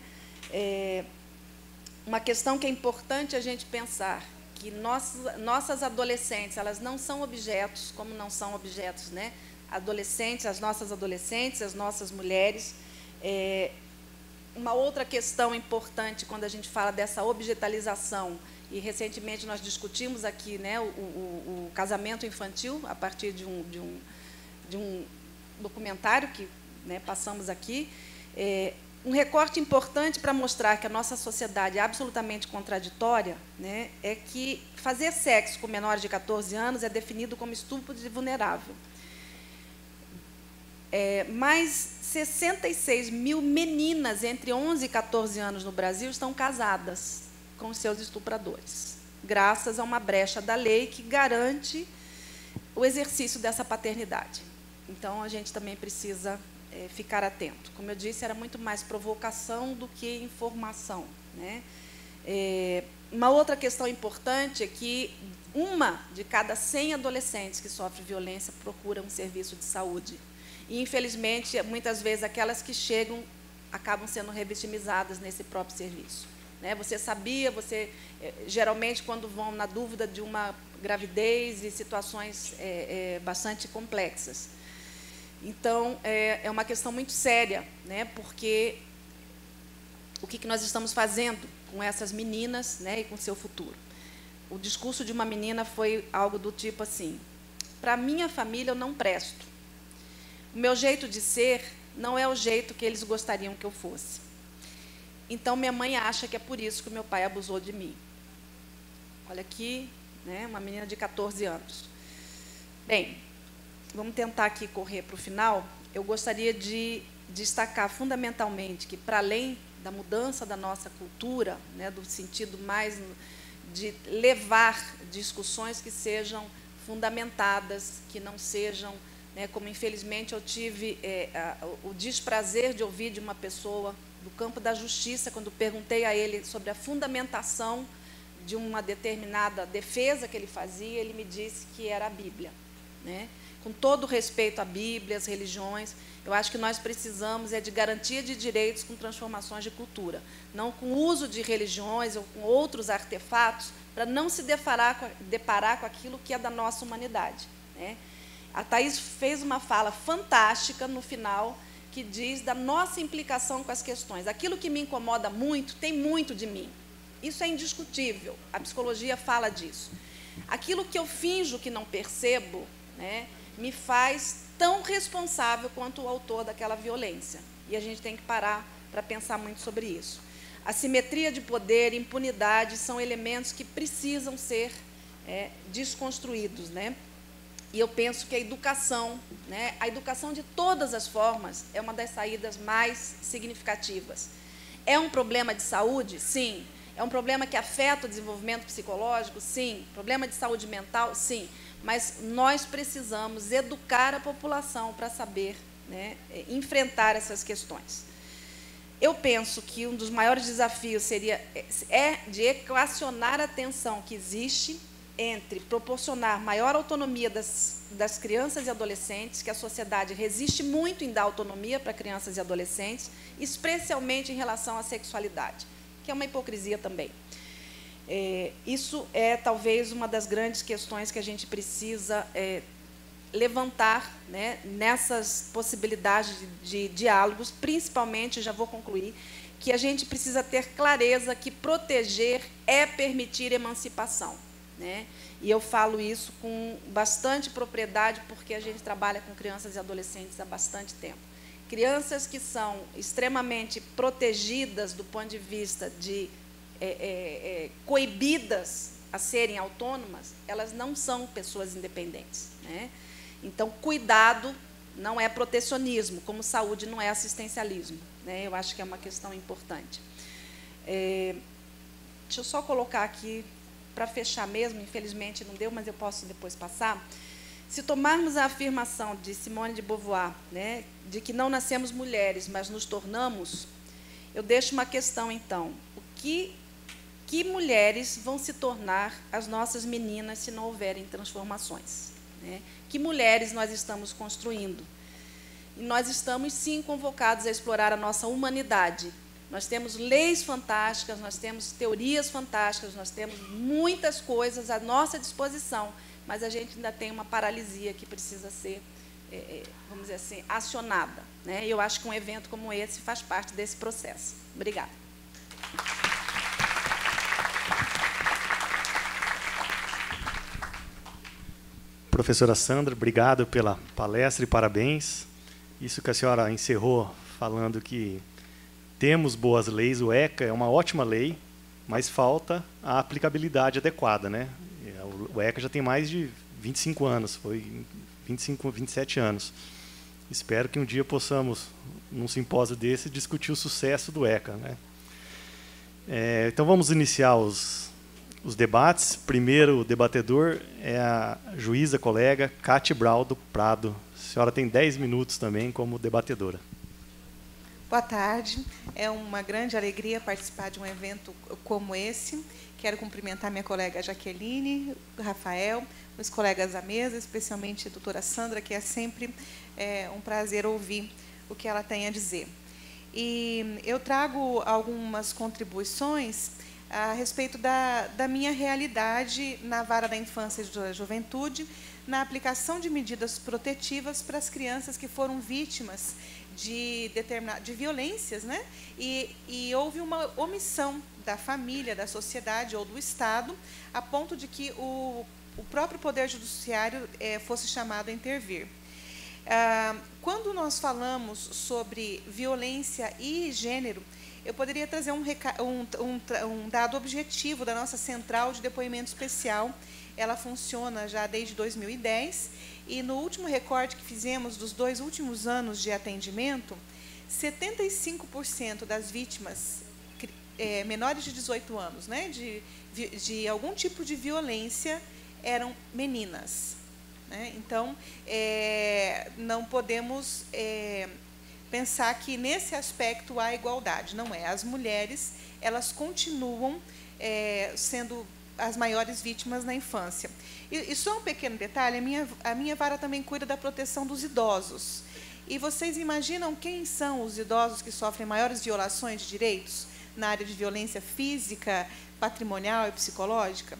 Uma questão que é importante a gente pensar, que nossas adolescentes, elas não são objetos, como não são objetos, né? Adolescentes, as nossas mulheres. Uma outra questão importante quando a gente fala dessa objetalização, e recentemente nós discutimos aqui, né, o casamento infantil, a partir de um documentário que, né, passamos aqui, um recorte importante para mostrar que a nossa sociedade é absolutamente contraditória, né, é que fazer sexo com menores de 14 anos é definido como estupro de vulnerável. Mais 66 mil meninas entre 11 e 14 anos no Brasil estão casadas com seus estupradores, graças a uma brecha da lei que garante o exercício dessa paternidade. Então, a gente também precisa ficar atento. Como eu disse, era muito mais provocação do que informação, né? Uma outra questão importante é que uma de cada 100 adolescentes que sofrem violência procura um serviço de saúde. E, infelizmente, muitas vezes, aquelas que chegam acabam sendo revitimizadas nesse próprio serviço. Né? Você sabia, geralmente, quando vão na dúvida de uma gravidez e situações bastante complexas. Então, é uma questão muito séria, né? Porque o que nós estamos fazendo com essas meninas, né, e com seu futuro? O discurso de uma menina foi algo do tipo assim: para minha família eu não presto. O meu jeito de ser não é o jeito que eles gostariam que eu fosse. Então, minha mãe acha que é por isso que o meu pai abusou de mim. Olha aqui, né, uma menina de 14 anos. Bem, vamos tentar aqui correr para o final. Eu gostaria de destacar fundamentalmente que, para além da mudança da nossa cultura, né, do sentido mais de levar discussões que sejam fundamentadas, que não sejam, né, como infelizmente eu tive o desprazer de ouvir de uma pessoa do campo da justiça, quando perguntei a ele sobre a fundamentação de uma determinada defesa que ele fazia, ele me disse que era a Bíblia, né? Com todo respeito à Bíblia, às religiões, eu acho que nós precisamos de garantia de direitos com transformações de cultura, não com o uso de religiões ou com outros artefatos, para não se deparar com aquilo que é da nossa humanidade, né? A Thaís fez uma fala fantástica no final, que diz da nossa implicação com as questões. Aquilo que me incomoda muito, tem muito de mim. Isso é indiscutível, a psicologia fala disso. Aquilo que eu finjo que não percebo, né, me faz tão responsável quanto o autor daquela violência. E a gente tem que parar para pensar muito sobre isso. Assimetria de poder, impunidade, são elementos que precisam ser desconstruídos, né? E eu penso que a educação de todas as formas, é uma das saídas mais significativas. É um problema de saúde? Sim. É um problema que afeta o desenvolvimento psicológico? Sim. Problema de saúde mental? Sim. Mas nós precisamos educar a população para saber, né, enfrentar essas questões. Eu penso que um dos maiores desafios de equacionar a tensão que existe entre proporcionar maior autonomia das crianças e adolescentes, que a sociedade resiste muito em dar autonomia para crianças e adolescentes, especialmente em relação à sexualidade, que é uma hipocrisia também. Isso é, talvez, uma das grandes questões que a gente precisa levantar, né, nessas possibilidades de diálogos, principalmente, já vou concluir, que a gente precisa ter clareza que proteger é permitir emancipação, né? E eu falo isso com bastante propriedade, porque a gente trabalha com crianças e adolescentes há bastante tempo. Crianças que são extremamente protegidas do ponto de vista de coibidas a serem autônomas, elas não são pessoas independentes, né? Então, cuidado não é protecionismo, como saúde não é assistencialismo, né? Eu acho que é uma questão importante. Deixa eu só colocar aqui, para fechar mesmo, infelizmente não deu, mas eu posso depois passar. Se tomarmos a afirmação de Simone de Beauvoir, né, de que não nascemos mulheres, mas nos tornamos, eu deixo uma questão, então. Que mulheres vão se tornar as nossas meninas se não houverem transformações, né? Que mulheres nós estamos construindo? E nós estamos, sim, convocados a explorar a nossa humanidade, Nós temos leis fantásticas, nós temos teorias fantásticas, nós temos muitas coisas à nossa disposição, mas a gente ainda tem uma paralisia que precisa ser, vamos dizer assim, acionada, né? E eu acho que um evento como esse faz parte desse processo. Obrigada. Professora Sandra, obrigado pela palestra e parabéns. Isso que a senhora encerrou falando que temos boas leis, o ECA é uma ótima lei, mas falta a aplicabilidade adequada, né? O ECA já tem mais de 25 anos, foi 25, 27 anos. Espero que um dia possamos, num simpósio desse, discutir o sucesso do ECA, né? Então vamos iniciar os debates. Primeiro debatedor é a juíza colega Cátia Brau do Prado. A senhora tem 10 minutos também como debatedora. Boa tarde. É uma grande alegria participar de um evento como esse. Quero cumprimentar minha colega Jaqueline, Rafael, os colegas da mesa, especialmente a doutora Sandra, que é sempre um prazer ouvir o que ela tem a dizer. E eu trago algumas contribuições a respeito da minha realidade na vara da infância e da juventude, na aplicação de medidas protetivas para as crianças que foram vítimas de violências, né? E houve uma omissão da família, da sociedade ou do Estado, a ponto de que o próprio Poder Judiciário fosse chamado a intervir. Quando nós falamos sobre violência e gênero, eu poderia trazer um dado objetivo da nossa central de depoimento especial. Ela funciona já desde 2010, e no último recorte que fizemos dos 2 últimos anos de atendimento, 75% das vítimas menores de 18 anos, né, de algum tipo de violência, eram meninas, né? Então, não podemos pensar que nesse aspecto há igualdade. Não é. As mulheres, elas continuam sendo as maiores vítimas na infância. E só um pequeno detalhe, a minha vara também cuida da proteção dos idosos. E vocês imaginam quem são os idosos que sofrem maiores violações de direitos na área de violência física, patrimonial e psicológica?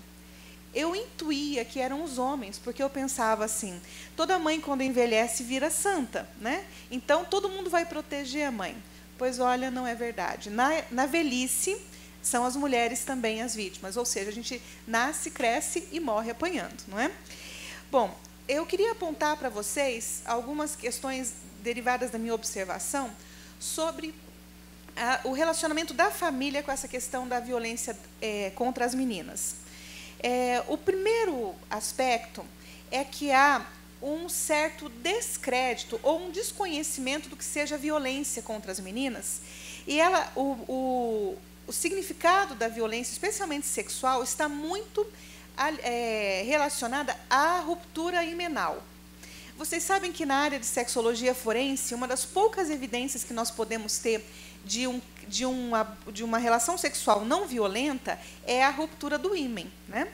Eu intuía que eram os homens, porque eu pensava assim, toda mãe, quando envelhece, vira santa, né? Então, todo mundo vai proteger a mãe. Pois, olha, não é verdade. Na velhice, são as mulheres também as vítimas, ou seja, a gente nasce, cresce e morre apanhando, não é? Bom, eu queria apontar para vocês algumas questões derivadas da minha observação sobre o relacionamento da família com essa questão da violência contra as meninas. O primeiro aspecto é que há um certo descrédito ou um desconhecimento do que seja violência contra as meninas, e o significado da violência, especialmente sexual, está muito relacionada à ruptura himenal. Vocês sabem que na área de sexologia forense, uma das poucas evidências que nós podemos ter de uma relação sexual não violenta é a ruptura do ímen, né?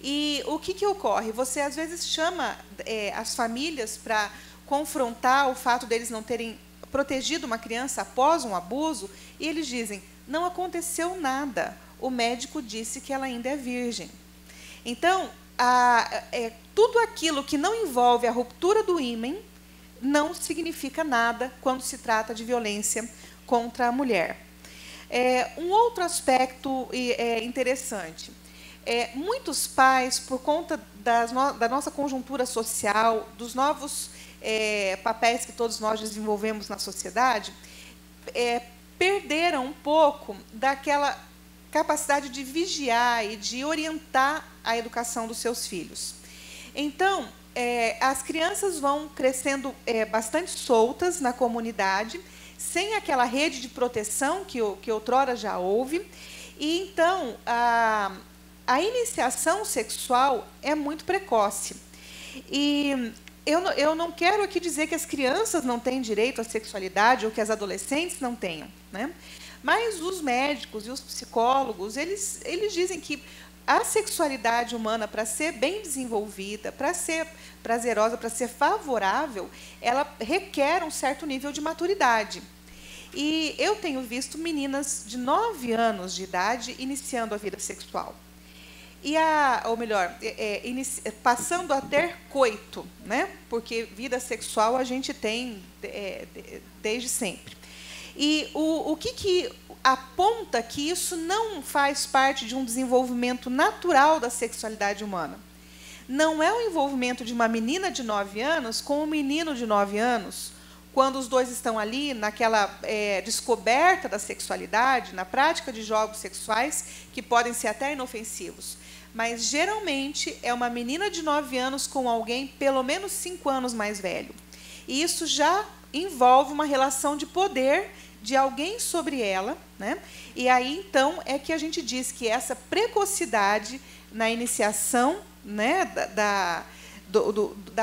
E o que ocorre? Você, às vezes, chama as famílias para confrontar o fato deles não terem protegido uma criança após um abuso, e eles dizem, não aconteceu nada, o médico disse que ela ainda é virgem. Então, tudo aquilo que não envolve a ruptura do ímen não significa nada quando se trata de violência contra a mulher. Um outro aspecto interessante. Muitos pais, por conta da nossa conjuntura social, dos novos papéis que todos nós desenvolvemos na sociedade, perderam um pouco daquela capacidade de vigiar e de orientar a educação dos seus filhos. Então, as crianças vão crescendo bastante soltas na comunidade, sem aquela rede de proteção que outrora já houve, e então a iniciação sexual é muito precoce. E eu não quero aqui dizer que as crianças não têm direito à sexualidade ou que as adolescentes não tenham, né? Mas os médicos e os psicólogos, eles dizem que a sexualidade humana, para ser bem desenvolvida, para ser prazerosa, para ser favorável, ela requer um certo nível de maturidade. E eu tenho visto meninas de 9 anos de idade iniciando a vida sexual. Ou melhor, passando a ter coito, né? Porque vida sexual a gente tem desde sempre. E o que aponta que isso não faz parte de um desenvolvimento natural da sexualidade humana? Não é o envolvimento de uma menina de 9 anos com um menino de 9 anos, quando os dois estão ali naquela descoberta da sexualidade, na prática de jogos sexuais, que podem ser até inofensivos. Mas, geralmente, é uma menina de 9 anos com alguém pelo menos 5 anos mais velho. E isso já envolve uma relação de poder de alguém sobre ela, né? E aí, então, é que a gente diz que essa precocidade na iniciação, né, da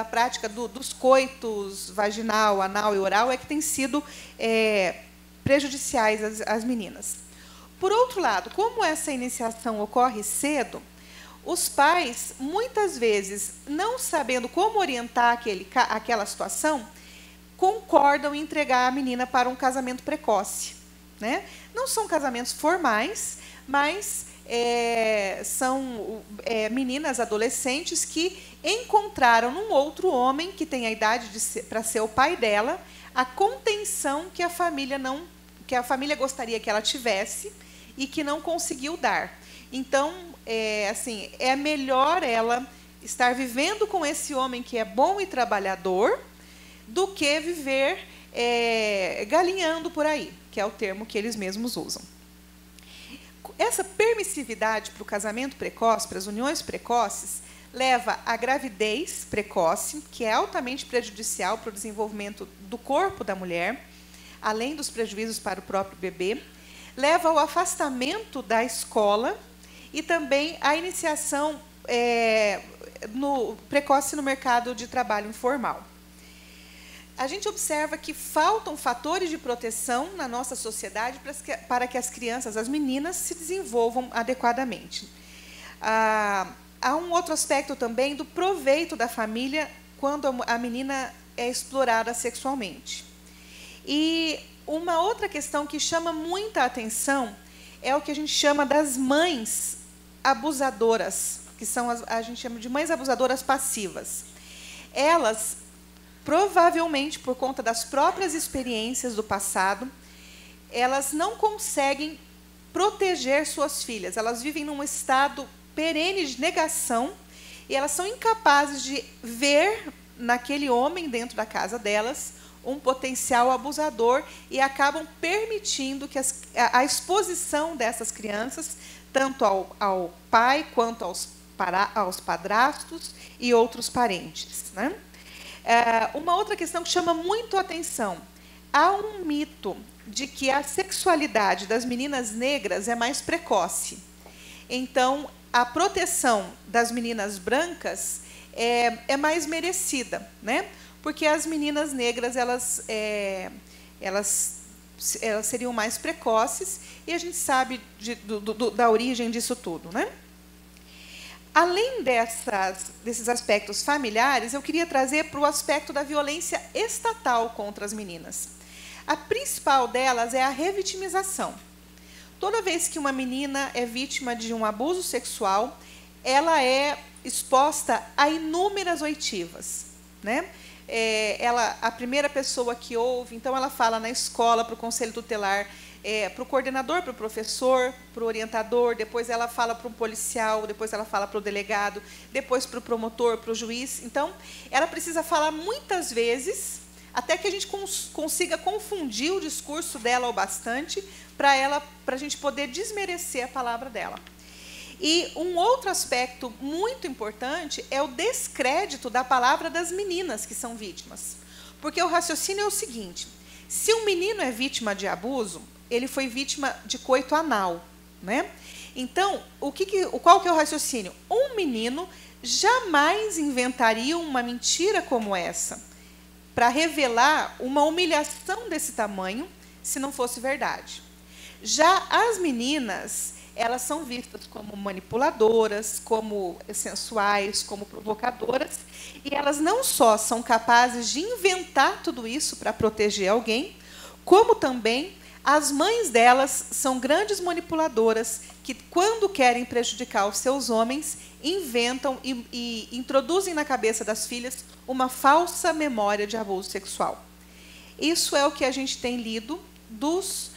prática dos coitos vaginal, anal e oral é que tem sido prejudiciais às meninas. Por outro lado, como essa iniciação ocorre cedo, os pais, muitas vezes, não sabendo como orientar aquela situação, concordam em entregar a menina para um casamento precoce, né? Não são casamentos formais, mas são meninas adolescentes que encontraram num outro homem que tem a idade para ser o pai dela a contenção que a família gostaria que ela tivesse e que não conseguiu dar. Então, assim, é melhor ela estar vivendo com esse homem que é bom e trabalhador do que viver galinhando por aí, que é o termo que eles mesmos usam. Essa permissividade para o casamento precoce, para as uniões precoces, leva à gravidez precoce, que é altamente prejudicial para o desenvolvimento do corpo da mulher, além dos prejuízos para o próprio bebê, leva ao afastamento da escola e também à iniciação precoce no mercado de trabalho informal. A gente observa que faltam fatores de proteção na nossa sociedade para que as crianças, as meninas, se desenvolvam adequadamente. Há um outro aspecto também do proveito da família quando a menina é explorada sexualmente. E uma outra questão que chama muita atenção é o que a gente chama das mães abusadoras, que são a gente chama de mães abusadoras passivas. Elas, provavelmente, por conta das próprias experiências do passado, elas não conseguem proteger suas filhas. Elas vivem num estado perene de negação e elas são incapazes de ver naquele homem dentro da casa delas um potencial abusador e acabam permitindo que a exposição dessas crianças, tanto ao pai quanto aos padrastos e outros parentes, né? Uma outra questão que chama muito a atenção. Há um mito de que a sexualidade das meninas negras é mais precoce. Então, a proteção das meninas brancas é mais merecida, né? Porque as meninas negras elas seriam mais precoces e a gente sabe da origem disso tudo, né? Além desses aspectos familiares, eu queria trazer para o aspecto da violência estatal contra as meninas. A principal delas é a revitimização. Toda vez que uma menina é vítima de um abuso sexual, ela é exposta a inúmeras oitivas, né? A primeira pessoa que ouve, então ela fala na escola, para o conselho tutelar, para o coordenador, para o professor, para o orientador, depois ela fala para um policial, depois ela fala para o delegado, depois para o promotor, para o juiz. Então, ela precisa falar muitas vezes, até que a gente consiga confundir o discurso dela o bastante para a gente poder desmerecer a palavra dela. E um outro aspecto muito importante é o descrédito da palavra das meninas que são vítimas. Porque o raciocínio é o seguinte: se um menino é vítima de abuso, ele foi vítima de coito anal, né? Então, qual que é o raciocínio? Um menino jamais inventaria uma mentira como essa para revelar uma humilhação desse tamanho, se não fosse verdade. Já as meninas, elas são vistas como manipuladoras, como sensuais, como provocadoras, e elas não só são capazes de inventar tudo isso para proteger alguém, como também as mães delas são grandes manipuladoras que, quando querem prejudicar os seus homens, inventam e introduzem na cabeça das filhas uma falsa memória de abuso sexual. Isso é o que a gente tem lido dos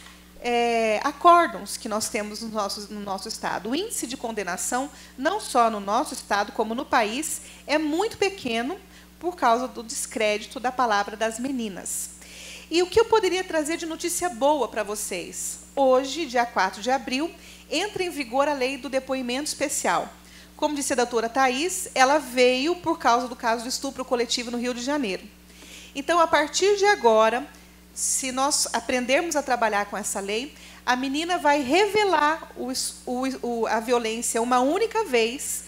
acórdãos que nós temos no nosso Estado. O índice de condenação, não só no nosso Estado, como no país, é muito pequeno por causa do descrédito da palavra das meninas. E o que eu poderia trazer de notícia boa para vocês? Hoje, dia 4 de abril, entra em vigor a lei do depoimento especial. Como disse a doutora Thais, ela veio por causa do caso de estupro coletivo no Rio de Janeiro. Então, a partir de agora, se nós aprendermos a trabalhar com essa lei, a menina vai revelar a violência uma única vez,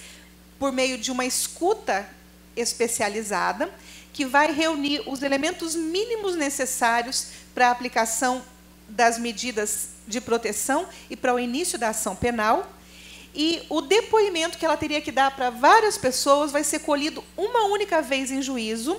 por meio de uma escuta especializada, que vai reunir os elementos mínimos necessários para a aplicação das medidas de proteção e para o início da ação penal. E o depoimento que ela teria que dar para várias pessoas vai ser colhido uma única vez em juízo,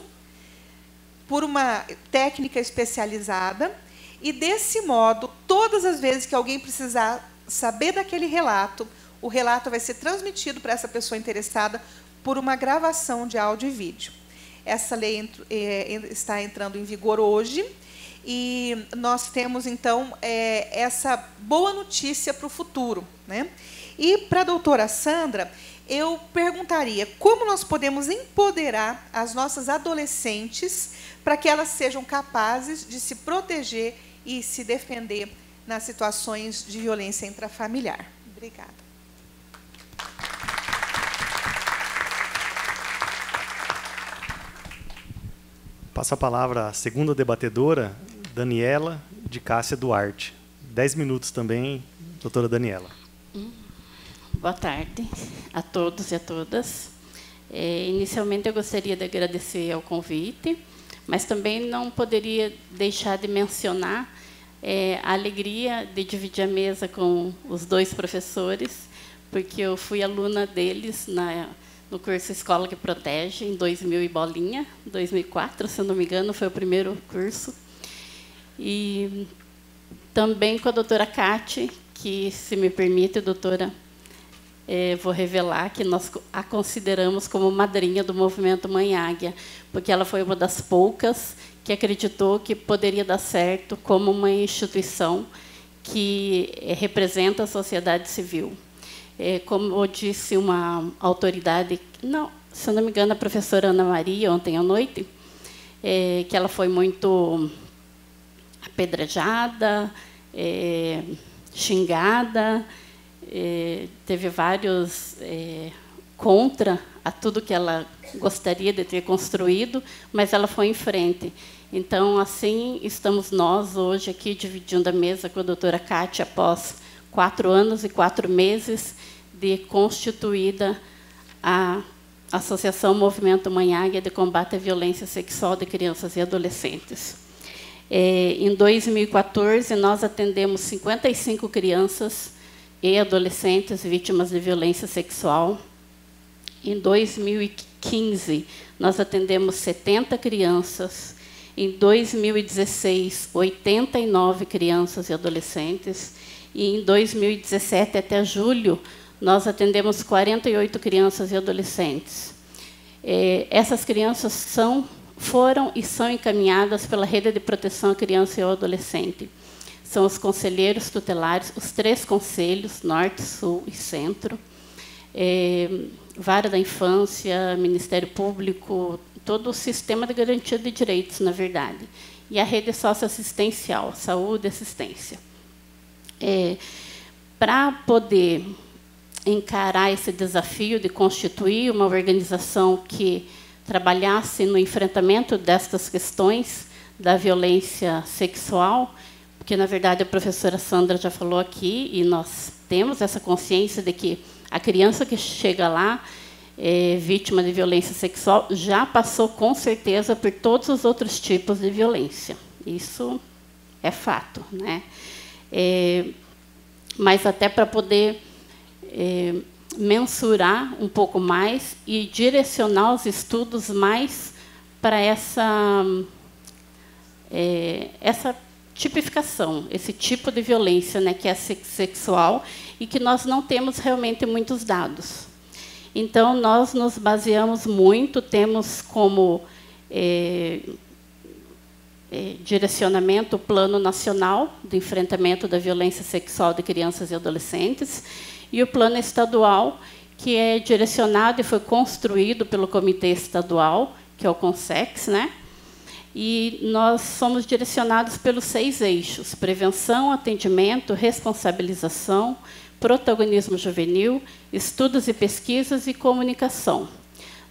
por uma técnica especializada, e, desse modo, todas as vezes que alguém precisar saber daquele relato, o relato vai ser transmitido para essa pessoa interessada por uma gravação de áudio e vídeo. Essa lei está entrando em vigor hoje, e nós temos, então, essa boa notícia para o futuro, né? E, para a doutora Sandra, eu perguntaria como nós podemos empoderar as nossas adolescentes para que elas sejam capazes de se proteger e se defender nas situações de violência intrafamiliar. Obrigada. Passa a palavra à segunda debatedora, Daniela de Cássia Duarte. 10 minutos também, doutora Daniela. Boa tarde a todos e a todas. Inicialmente, eu gostaria de agradecer ao convite, mas também não poderia deixar de mencionar a alegria de dividir a mesa com os dois professores, porque eu fui aluna deles no curso Escola que Protege, em 2000 e bolinha, 2004, se eu não me engano, foi o primeiro curso. E também com a doutora Cátia, que, se me permite, doutora, vou revelar que nós a consideramos como madrinha do movimento Mãe Águia, porque ela foi uma das poucas que acreditou que poderia dar certo como uma instituição que representa a sociedade civil. Como eu disse uma autoridade, não, se eu não me engano, a professora Ana Maria, ontem à noite, que ela foi muito apedrejada, xingada, teve vários contra a tudo que ela gostaria de ter construído, mas ela foi em frente. Então, assim, estamos nós hoje aqui dividindo a mesa com a doutora Cátia após 4 anos e 4 meses de constituída a Associação Movimento Mãe Águia de Combate à Violência Sexual de Crianças e Adolescentes. Em 2014, nós atendemos 55 crianças e adolescentes vítimas de violência sexual. Em 2015, nós atendemos 70 crianças. Em 2016, 89 crianças e adolescentes. E em 2017, até julho, nós atendemos 48 crianças e adolescentes. Essas crianças foram e são encaminhadas pela Rede de Proteção à Criança e ao Adolescente. São os conselheiros tutelares, os 3 conselhos, Norte, Sul e Centro, Vara da Infância, Ministério Público, todo o sistema de garantia de direitos, na verdade, e a rede socioassistencial, saúde e assistência. Para poder encarar esse desafio de constituir uma organização que trabalhasse no enfrentamento destas questões da violência sexual, porque, na verdade, a professora Sandra já falou aqui, e nós temos essa consciência de que a criança que chega lá, vítima de violência sexual, já passou, com certeza, por todos os outros tipos de violência. Isso é fato, né? Mas até para poder mensurar um pouco mais e direcionar os estudos mais para essa tipificação, esse tipo de violência, né, que é sexual, e que nós não temos realmente muitos dados. Então, nós nos baseamos muito, temos como direcionamento o Plano Nacional de Enfrentamento da Violência Sexual de Crianças e Adolescentes e o Plano Estadual, que é direcionado e foi construído pelo Comitê Estadual, que é o CONSEX, né? E nós somos direcionados pelos 6 eixos: prevenção, atendimento, responsabilização, protagonismo juvenil, estudos e pesquisas e comunicação.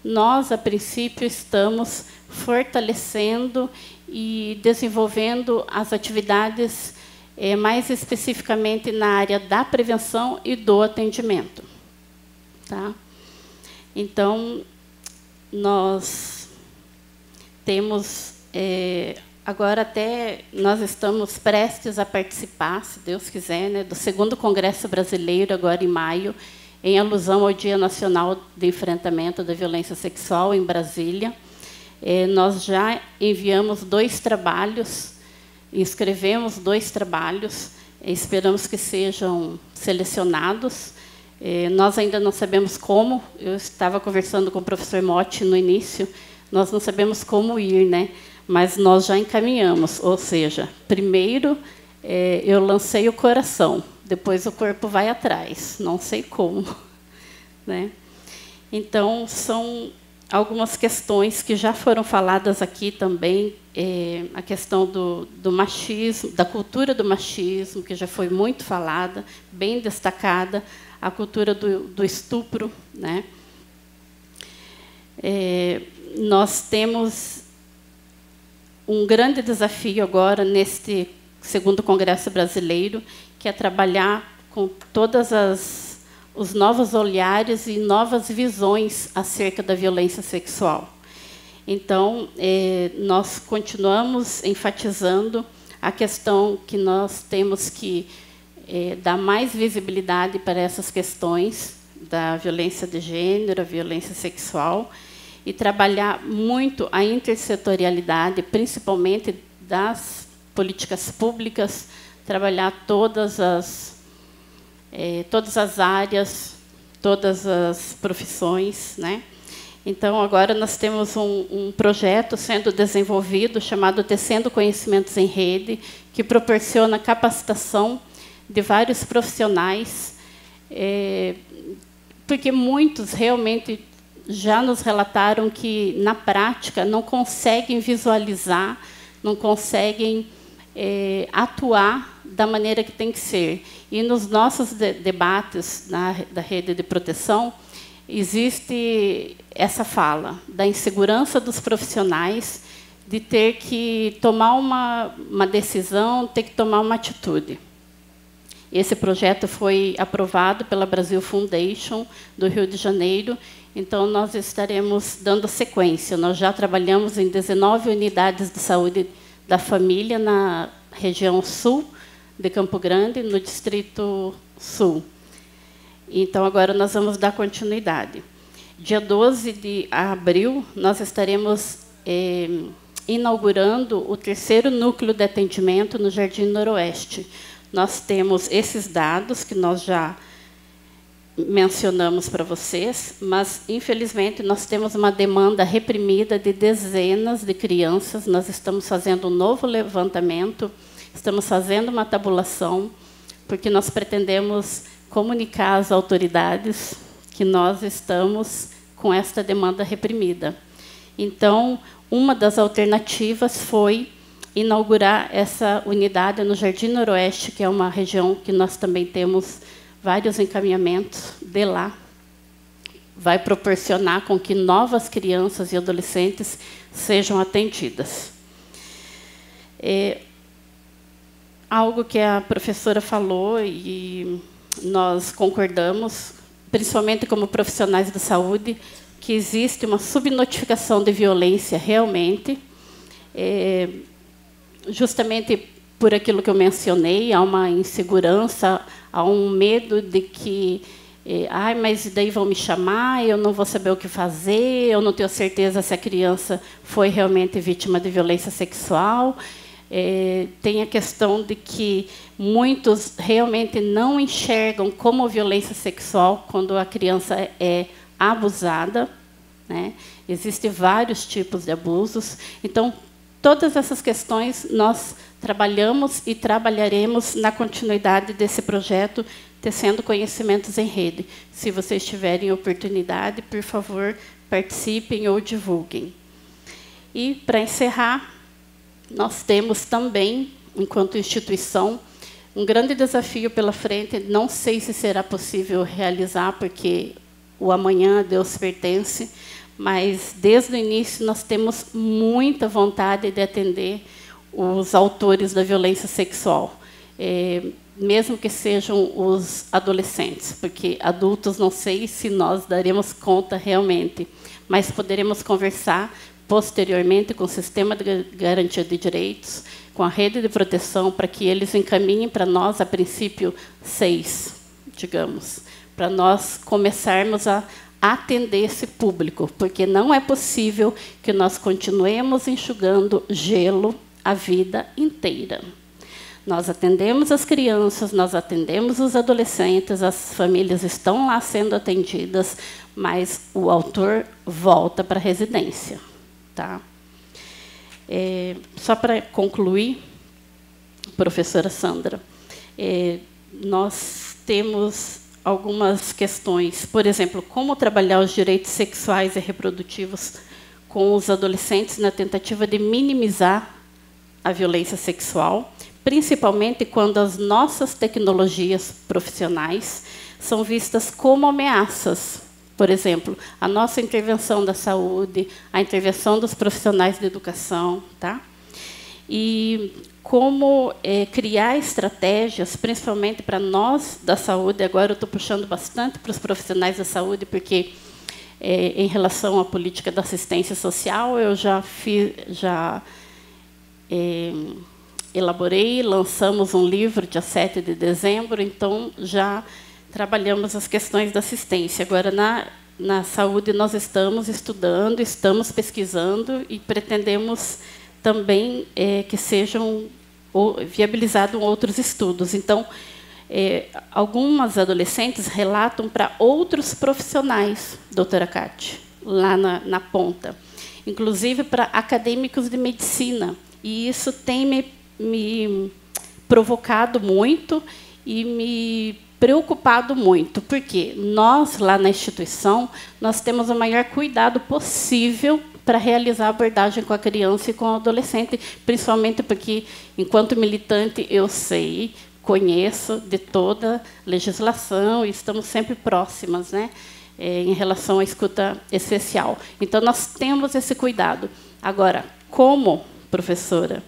Nós, a princípio, estamos fortalecendo e desenvolvendo as atividades mais especificamente na área da prevenção e do atendimento. Tá? Então, nós temos... agora até nós estamos prestes a participar, se Deus quiser, né, do 2º Congresso Brasileiro, agora em maio, em alusão ao Dia Nacional de Enfrentamento da Violência Sexual, em Brasília. Nós já enviamos 2 trabalhos, inscrevemos 2 trabalhos, esperamos que sejam selecionados. Nós ainda não sabemos como, eu estava conversando com o professor Motti no início, nós não sabemos como ir, né? Mas nós já encaminhamos, ou seja, primeiro eu lancei o coração, depois o corpo vai atrás, não sei como, né? Então, são algumas questões que já foram faladas aqui também, a questão do machismo, da cultura do machismo, que já foi muito falada, bem destacada, a cultura do estupro, né? Nós temos um grande desafio agora neste 2º Congresso Brasileiro, que é trabalhar com todas os novos olhares e novas visões acerca da violência sexual. Então, nós continuamos enfatizando a questão que nós temos que dar mais visibilidade para essas questões da violência de gênero, a violência sexual, e trabalhar muito a intersetorialidade, principalmente das políticas públicas, trabalhar todas as áreas, todas as profissões, né? Então, agora nós temos um projeto sendo desenvolvido chamado Tecendo Conhecimentos em Rede, que proporciona capacitação de vários profissionais, porque muitos realmente já nos relataram que, na prática, não conseguem visualizar, não conseguem atuar da maneira que tem que ser. E nos nossos debates da rede de proteção, existe essa fala da insegurança dos profissionais de ter que tomar uma decisão, ter que tomar uma atitude. Esse projeto foi aprovado pela Brasil Foundation, do Rio de Janeiro, então nós estaremos dando sequência. Nós já trabalhamos em 19 unidades de saúde da família na região sul de Campo Grande, no Distrito Sul. Então, agora nós vamos dar continuidade. Dia 12 de abril, nós estaremos inaugurando o 3º núcleo de atendimento no Jardim Noroeste. Nós temos esses dados que nós já mencionamos para vocês, mas, infelizmente, nós temos uma demanda reprimida de dezenas de crianças. Nós estamos fazendo um novo levantamento, estamos fazendo uma tabulação, porque nós pretendemos comunicar às autoridades que nós estamos com esta demanda reprimida. Então, uma das alternativas foi inaugurar essa unidade no Jardim Noroeste, que é uma região que nós também temos vários encaminhamentos de lá. Vai proporcionar com que novas crianças e adolescentes sejam atendidas. Algo que a professora falou e nós concordamos, principalmente como profissionais da saúde, que existe uma subnotificação de violência realmente, justamente por aquilo que eu mencionei, há uma insegurança, há um medo de que, mas daí vão me chamar, eu não vou saber o que fazer, eu não tenho certeza se a criança foi realmente vítima de violência sexual. Tem a questão de que muitos realmente não enxergam como violência sexual quando a criança é abusada, né? Existem vários tipos de abusos. Então, todas essas questões nós trabalhamos e trabalharemos na continuidade desse projeto, tecendo conhecimentos em rede. Se vocês tiverem oportunidade, por favor, participem ou divulguem. E, para encerrar, nós temos também, enquanto instituição, um grande desafio pela frente. Não sei se será possível realizar, porque o amanhã a Deus pertence, mas, desde o início, nós temos muita vontade de atender os autores da violência sexual, mesmo que sejam os adolescentes, porque adultos não sei se nós daremos conta realmente, mas poderemos conversar posteriormente com o sistema de garantia de direitos, com a rede de proteção, para que eles encaminhem para nós, a princípio, 6, digamos, para nós começarmos a atender esse público, porque não é possível que nós continuemos enxugando gelo a vida inteira. Nós atendemos as crianças, nós atendemos os adolescentes, as famílias estão lá sendo atendidas, mas o autor volta para a residência. Tá? Só para concluir, professora Sandra, nós temos algumas questões, por exemplo, como trabalhar os direitos sexuais e reprodutivos com os adolescentes na tentativa de minimizar a violência sexual, principalmente quando as nossas tecnologias profissionais são vistas como ameaças. Por exemplo, a nossa intervenção da saúde, a intervenção dos profissionais de educação, tá? E como criar estratégias, principalmente para nós da saúde. Agora eu estou puxando bastante para os profissionais da saúde, porque em relação à política da assistência social, eu já elaborei, lançamos um livro dia 7 de dezembro, então já trabalhamos as questões da assistência. Agora, na saúde, nós estamos estudando, estamos pesquisando e pretendemos também que sejam viabilizados outros estudos. Então, algumas adolescentes relatam para outros profissionais, doutora Cátia, lá na ponta, inclusive para acadêmicos de medicina. E isso tem me provocado muito e me preocupado muito, porque nós, lá na instituição, nós temos o maior cuidado possível para realizar a abordagem com a criança e com o adolescente, principalmente porque, enquanto militante, eu sei, conheço de toda a legislação e estamos sempre próximas, né, em relação à escuta especial. Então, nós temos esse cuidado. Agora, como professora,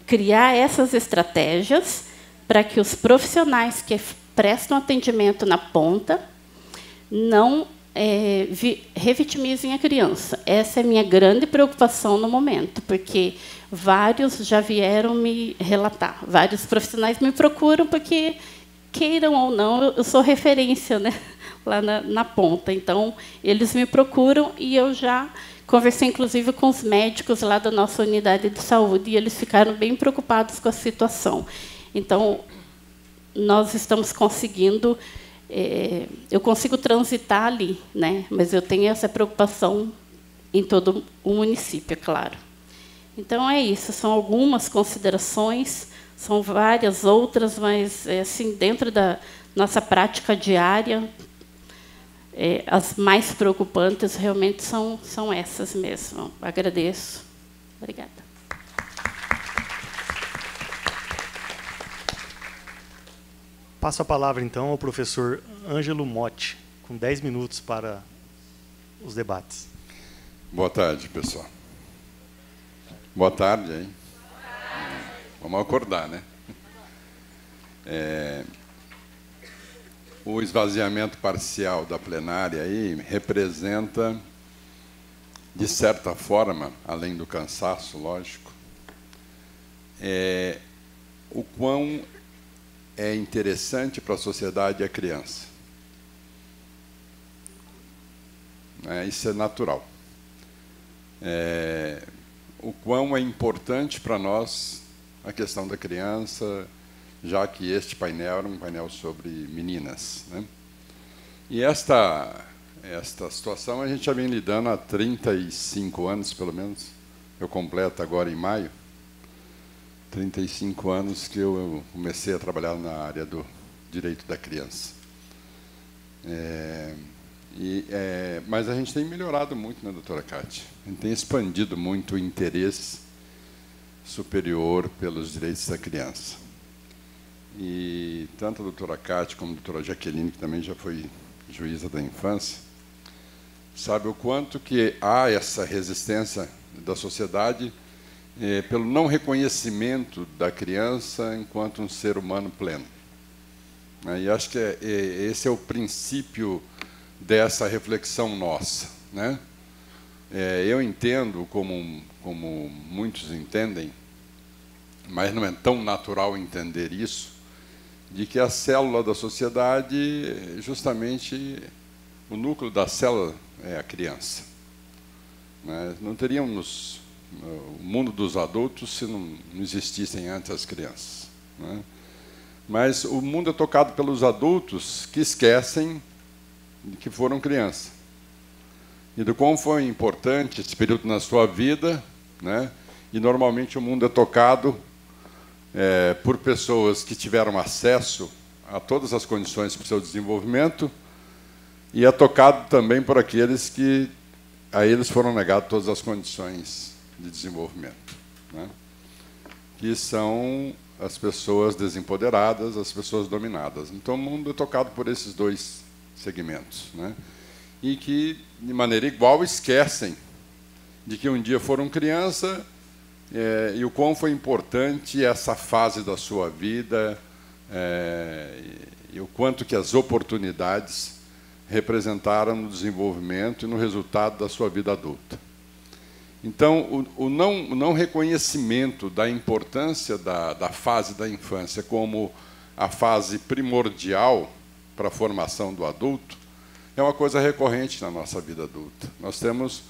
criar essas estratégias para que os profissionais que prestam atendimento na ponta não revitimizem a criança. Essa é a minha grande preocupação no momento, porque vários já vieram me relatar, vários profissionais me procuram porque, queiram ou não, eu sou referência, né, lá na ponta. Então, eles me procuram e eu já conversei, inclusive, com os médicos lá da nossa unidade de saúde e eles ficaram bem preocupados com a situação. Então, nós estamos conseguindo, eu consigo transitar ali, né? Mas eu tenho essa preocupação em todo o município, é claro. Então, é isso, são algumas considerações, são várias outras, mas, assim, dentro da nossa prática diária, as mais preocupantes realmente são essas mesmo. Agradeço. Obrigada. Passo a palavra, então, ao professor Ângelo Motti, com 10 minutos para os debates. Boa tarde, pessoal. Boa tarde, hein? Vamos acordar, né? O esvaziamento parcial da plenária aí representa, de certa forma, além do cansaço, lógico, o quão é interessante para a sociedade a criança. Isso é natural. o quão é importante para nós a questão da criança, já que este painel era um painel sobre meninas, né? E esta situação a gente já vem lidando há 35 anos, pelo menos. Eu completo agora em maio. 35 anos que eu comecei a trabalhar na área do direito da criança. Mas a gente tem melhorado muito, né, doutora Cátia? A gente tem expandido muito o interesse superior pelos direitos da criança. E tanto a doutora Cátia como a doutora Jaqueline, que também já foi juíza da infância, sabe o quanto que há essa resistência da sociedade pelo não reconhecimento da criança enquanto um ser humano pleno. E acho que esse é o princípio dessa reflexão nossa, né? Eu entendo, como muitos entendem, mas não é tão natural entender isso, de que a célula da sociedade, justamente, o núcleo da célula é a criança. Não teríamos o mundo dos adultos se não existissem antes as crianças, né? Mas o mundo é tocado pelos adultos que esquecem de que foram criança. E do quão foi importante esse período na sua vida, né? E normalmente o mundo é tocado por pessoas que tiveram acesso a todas as condições para o seu desenvolvimento, e é tocado também por aqueles que a eles foram negadas todas as condições de desenvolvimento, né? Que são as pessoas desempoderadas, as pessoas dominadas. Então, o mundo é tocado por esses dois segmentos, né? E que, de maneira igual, esquecem de que um dia foram criança e o quão foi importante essa fase da sua vida e o quanto que as oportunidades representaram no desenvolvimento e no resultado da sua vida adulta. Então, o não reconhecimento da importância da fase da infância como a fase primordial para a formação do adulto é uma coisa recorrente na nossa vida adulta. Nós temos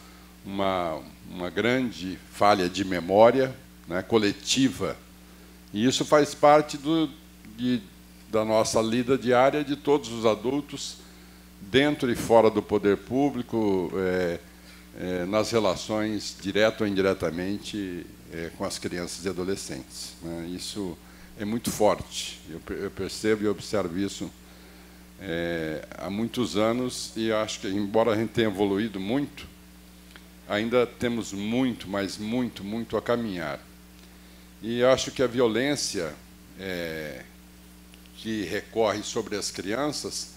uma grande falha de memória, né, coletiva, e isso faz parte da nossa lida diária de todos os adultos, dentro e fora do poder público, nas relações, direto ou indiretamente, com as crianças e adolescentes, né? Isso é muito forte. Eu percebo e observo isso há muitos anos, e acho que, embora a gente tenha evoluído muito, ainda temos muito, mas muito, muito a caminhar. E acho que a violência que recorre sobre as crianças,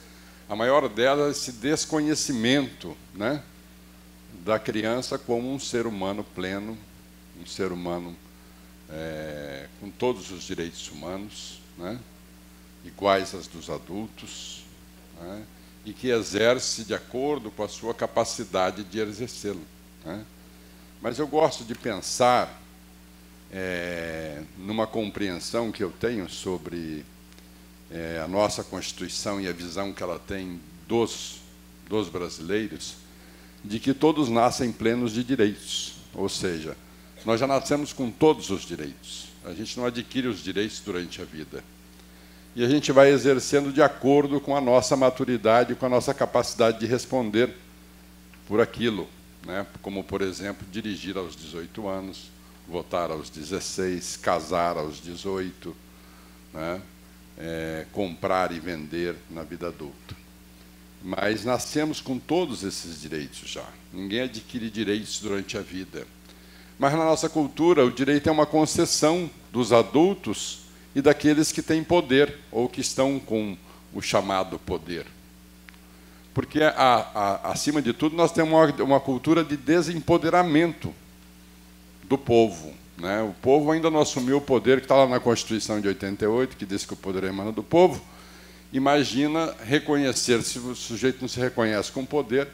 a maior dela é esse desconhecimento, né, da criança como um ser humano pleno, um ser humano com todos os direitos humanos, né, iguais aos dos adultos, né, e que exerce de acordo com a sua capacidade de exercê-lo, né? Mas eu gosto de pensar numa compreensão que eu tenho sobre a nossa Constituição e a visão que ela tem dos brasileiros, de que todos nascem plenos de direitos, ou seja, nós já nascemos com todos os direitos, a gente não adquire os direitos durante a vida, e a gente vai exercendo de acordo com a nossa maturidade, com a nossa capacidade de responder por aquilo, né? Como, por exemplo, dirigir aos 18 anos, votar aos 16, casar aos 18, né? Comprar e vender na vida adulta. Mas nascemos com todos esses direitos já. Ninguém adquire direitos durante a vida. Mas, na nossa cultura, o direito é uma concessão dos adultos e daqueles que têm poder, ou que estão com o chamado poder. Porque, acima de tudo, nós temos uma cultura de desempoderamento do povo, né? O povo ainda não assumiu o poder que está lá na Constituição de 88, que diz que o poder emana do povo. Imagina reconhecer, se o sujeito não se reconhece com poder,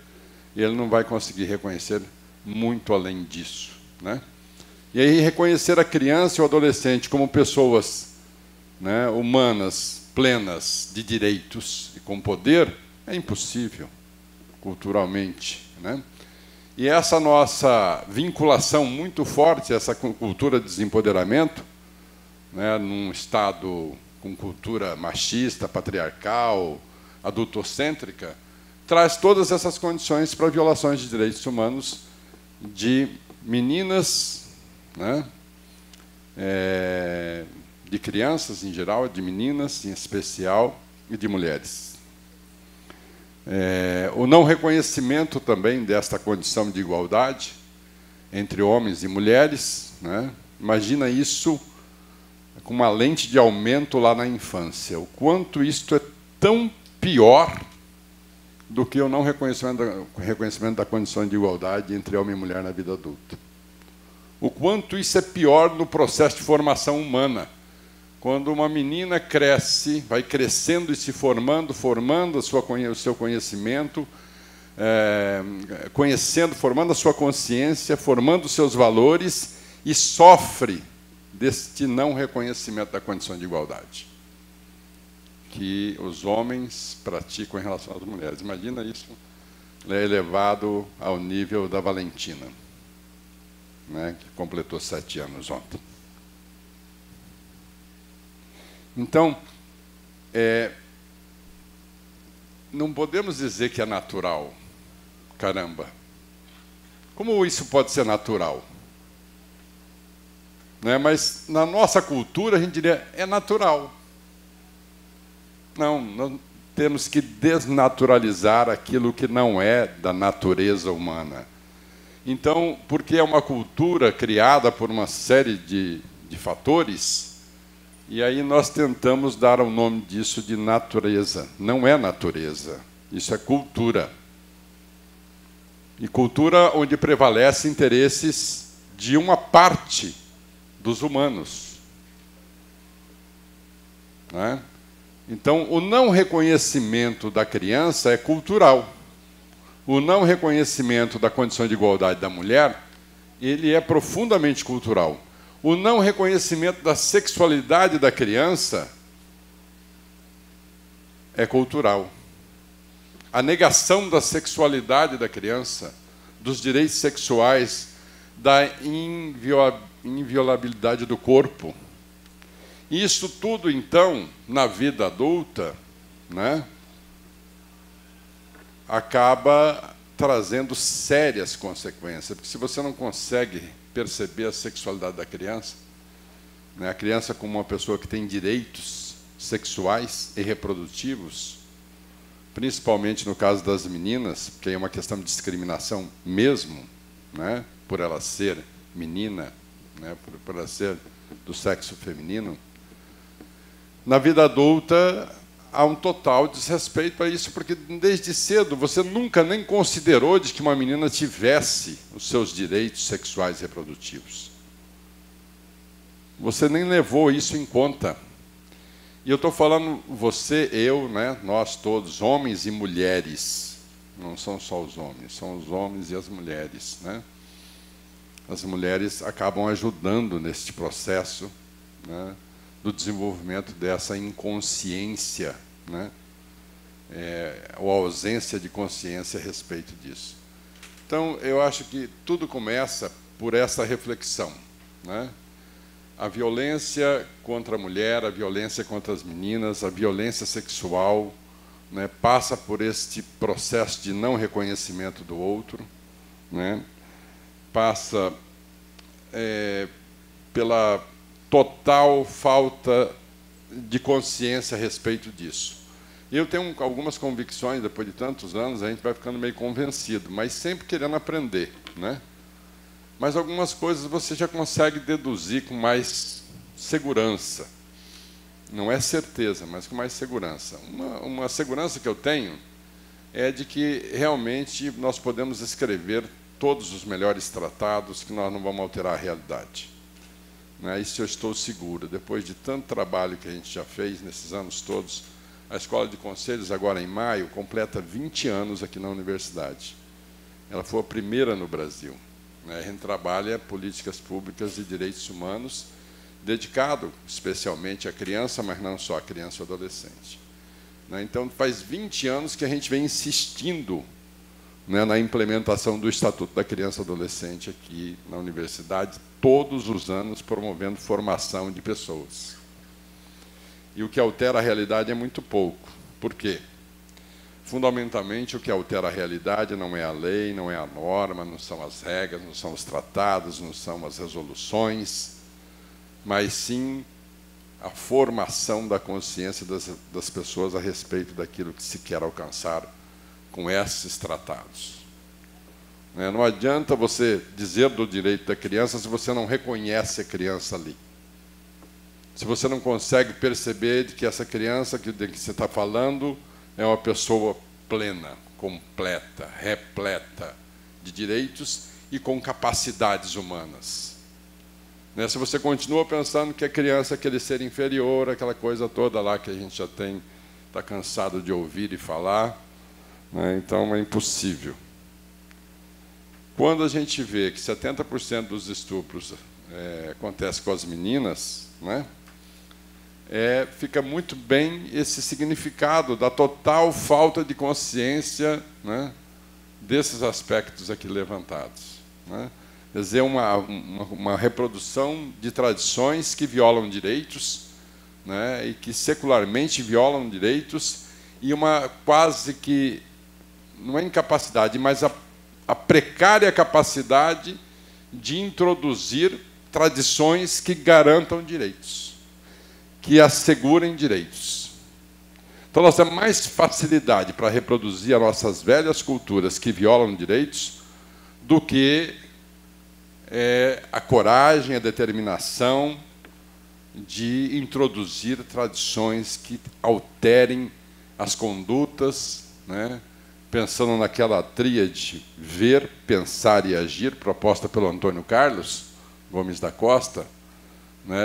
ele não vai conseguir reconhecer muito além disso, né? E aí reconhecer a criança e o adolescente como pessoas, né, humanas, plenas de direitos e com poder, é impossível, culturalmente, né? E essa nossa vinculação muito forte, essa cultura de desempoderamento, né, num Estado com cultura machista, patriarcal, adultocêntrica, traz todas essas condições para violações de direitos humanos de meninas, né, de crianças em geral, de meninas em especial e de mulheres. O não reconhecimento também desta condição de igualdade entre homens e mulheres, né? Imagina isso com uma lente de aumento lá na infância. O quanto isto é tão pior do que o não reconhecimento da condição de igualdade entre homem e mulher na vida adulta. O quanto isso é pior no processo de formação humana. Quando uma menina cresce, vai crescendo e se formando o seu conhecimento, formando a sua consciência, formando os seus valores, e sofre deste não reconhecimento da condição de igualdade que os homens praticam em relação às mulheres. Imagina isso elevado ao nível da Valentina, né, que completou 7 anos ontem. Então, não podemos dizer que é natural. Caramba! Como isso pode ser natural? Né? Mas, na nossa cultura, a gente diria, é natural. Não, nós temos que desnaturalizar aquilo que não é da natureza humana. Então, porque é uma cultura criada por uma série de fatores, e aí nós tentamos dar o nome disso de natureza. Não é natureza, isso é cultura. E cultura onde prevalecem interesses de uma parte dos humanos. Né? Então, o não reconhecimento da criança é cultural. O não reconhecimento da condição de igualdade da mulher, ele é profundamente cultural. O não reconhecimento da sexualidade da criança é cultural. A negação da sexualidade da criança, dos direitos sexuais, da inviolabilidade do corpo. Isso tudo, então, na vida adulta, né, acaba trazendo sérias consequências, porque se você não consegue perceber a sexualidade da criança, né, a criança como uma pessoa que tem direitos sexuais e reprodutivos, principalmente no caso das meninas, porque é uma questão de discriminação mesmo, né, por ela ser menina, né, por ela ser do sexo feminino, na vida adulta há um total desrespeito a isso, porque desde cedo você nunca nem considerou de que uma menina tivesse os seus direitos sexuais e reprodutivos. Você nem levou isso em conta. E eu estou falando você, eu, né, nós todos, homens e mulheres. Não são só os homens, são os homens e as mulheres, né? As mulheres acabam ajudando neste processo, né, do desenvolvimento dessa inconsciência, né, ou ausência de consciência a respeito disso. Então, eu acho que tudo começa por essa reflexão, né? A violência contra a mulher, a violência contra as meninas, a violência sexual, né, passa por este processo de não reconhecimento do outro, né, passa pela total falta de consciência a respeito disso. Eu tenho algumas convicções, depois de tantos anos, a gente vai ficando meio convencido, mas sempre querendo aprender, né? Mas algumas coisas você já consegue deduzir com mais segurança. Não é certeza, mas com mais segurança. Uma segurança que eu tenho é de que realmente nós podemos escrever todos os melhores tratados, que nós não vamos alterar a realidade. Isso eu estou seguro. Depois de tanto trabalho que a gente já fez nesses anos todos, a Escola de Conselhos, agora em maio, completa 20 anos aqui na universidade. Ela foi a primeira no Brasil. A gente trabalha políticas públicas de direitos humanos, dedicado especialmente à criança, mas não só à criança e ao adolescente. Então, faz 20 anos que a gente vem insistindo né, na implementação do Estatuto da Criança e Adolescente aqui na universidade, todos os anos promovendo formação de pessoas. E o que altera a realidade é muito pouco. Por quê? Fundamentalmente, o que altera a realidade não é a lei, não é a norma, não são as regras, não são os tratados, não são as resoluções, mas sim a formação da consciência das pessoas a respeito daquilo que se quer alcançar com esses tratados. Não adianta você dizer do direito da criança se você não reconhece a criança ali. Se você não consegue perceber de que essa criança de que você está falando é uma pessoa plena, completa, repleta de direitos e com capacidades humanas. Se você continua pensando que a criança é aquele ser inferior, aquela coisa toda lá que a gente já está cansado de ouvir e falar, então é impossível. Quando a gente vê que 70% dos estupros acontece com as meninas, fica muito bem esse significado da total falta de consciência, desses aspectos aqui levantados. Quer dizer, uma reprodução de tradições que violam direitos, e que secularmente violam direitos, e uma quase que, não é incapacidade, mas a precária capacidade de introduzir tradições que garantam direitos, que assegurem direitos. Então, nós temos mais facilidade para reproduzir as nossas velhas culturas que violam direitos do que a coragem, a determinação de introduzir tradições que alterem as condutas, pensando naquela tríade ver, pensar e agir, proposta pelo Antônio Carlos Gomes da Costa,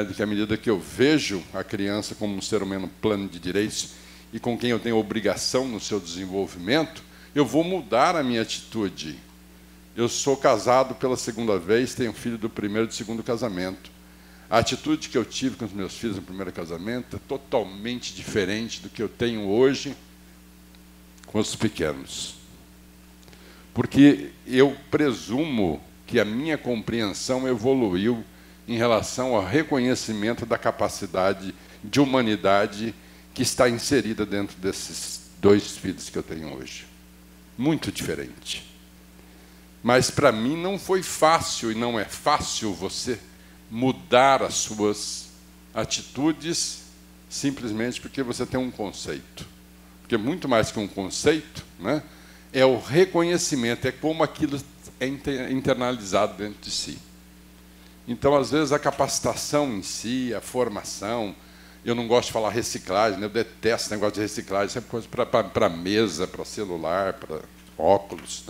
de que à medida que eu vejo a criança como um ser humano pleno de direitos e com quem eu tenho obrigação no seu desenvolvimento, eu vou mudar a minha atitude. Eu sou casado pela segunda vez, tenho filho do primeiro e do segundo casamento. A atitude que eu tive com os meus filhos no primeiro casamento é totalmente diferente do que eu tenho hoje com os pequenos. Porque eu presumo que a minha compreensão evoluiu em relação ao reconhecimento da capacidade de humanidade que está inserida dentro desses 2 filhos que eu tenho hoje. Muito diferente. Mas, para mim, não foi fácil, e não é fácil você mudar as suas atitudes simplesmente porque você tem um conceito. Porque muito mais que um conceito, é o reconhecimento, é como aquilo é internalizado dentro de si. Então, às vezes, a capacitação em si, a formação, eu não gosto de falar reciclagem, eu detesto esse negócio de reciclagem, sempre coisa para mesa, para celular, para óculos.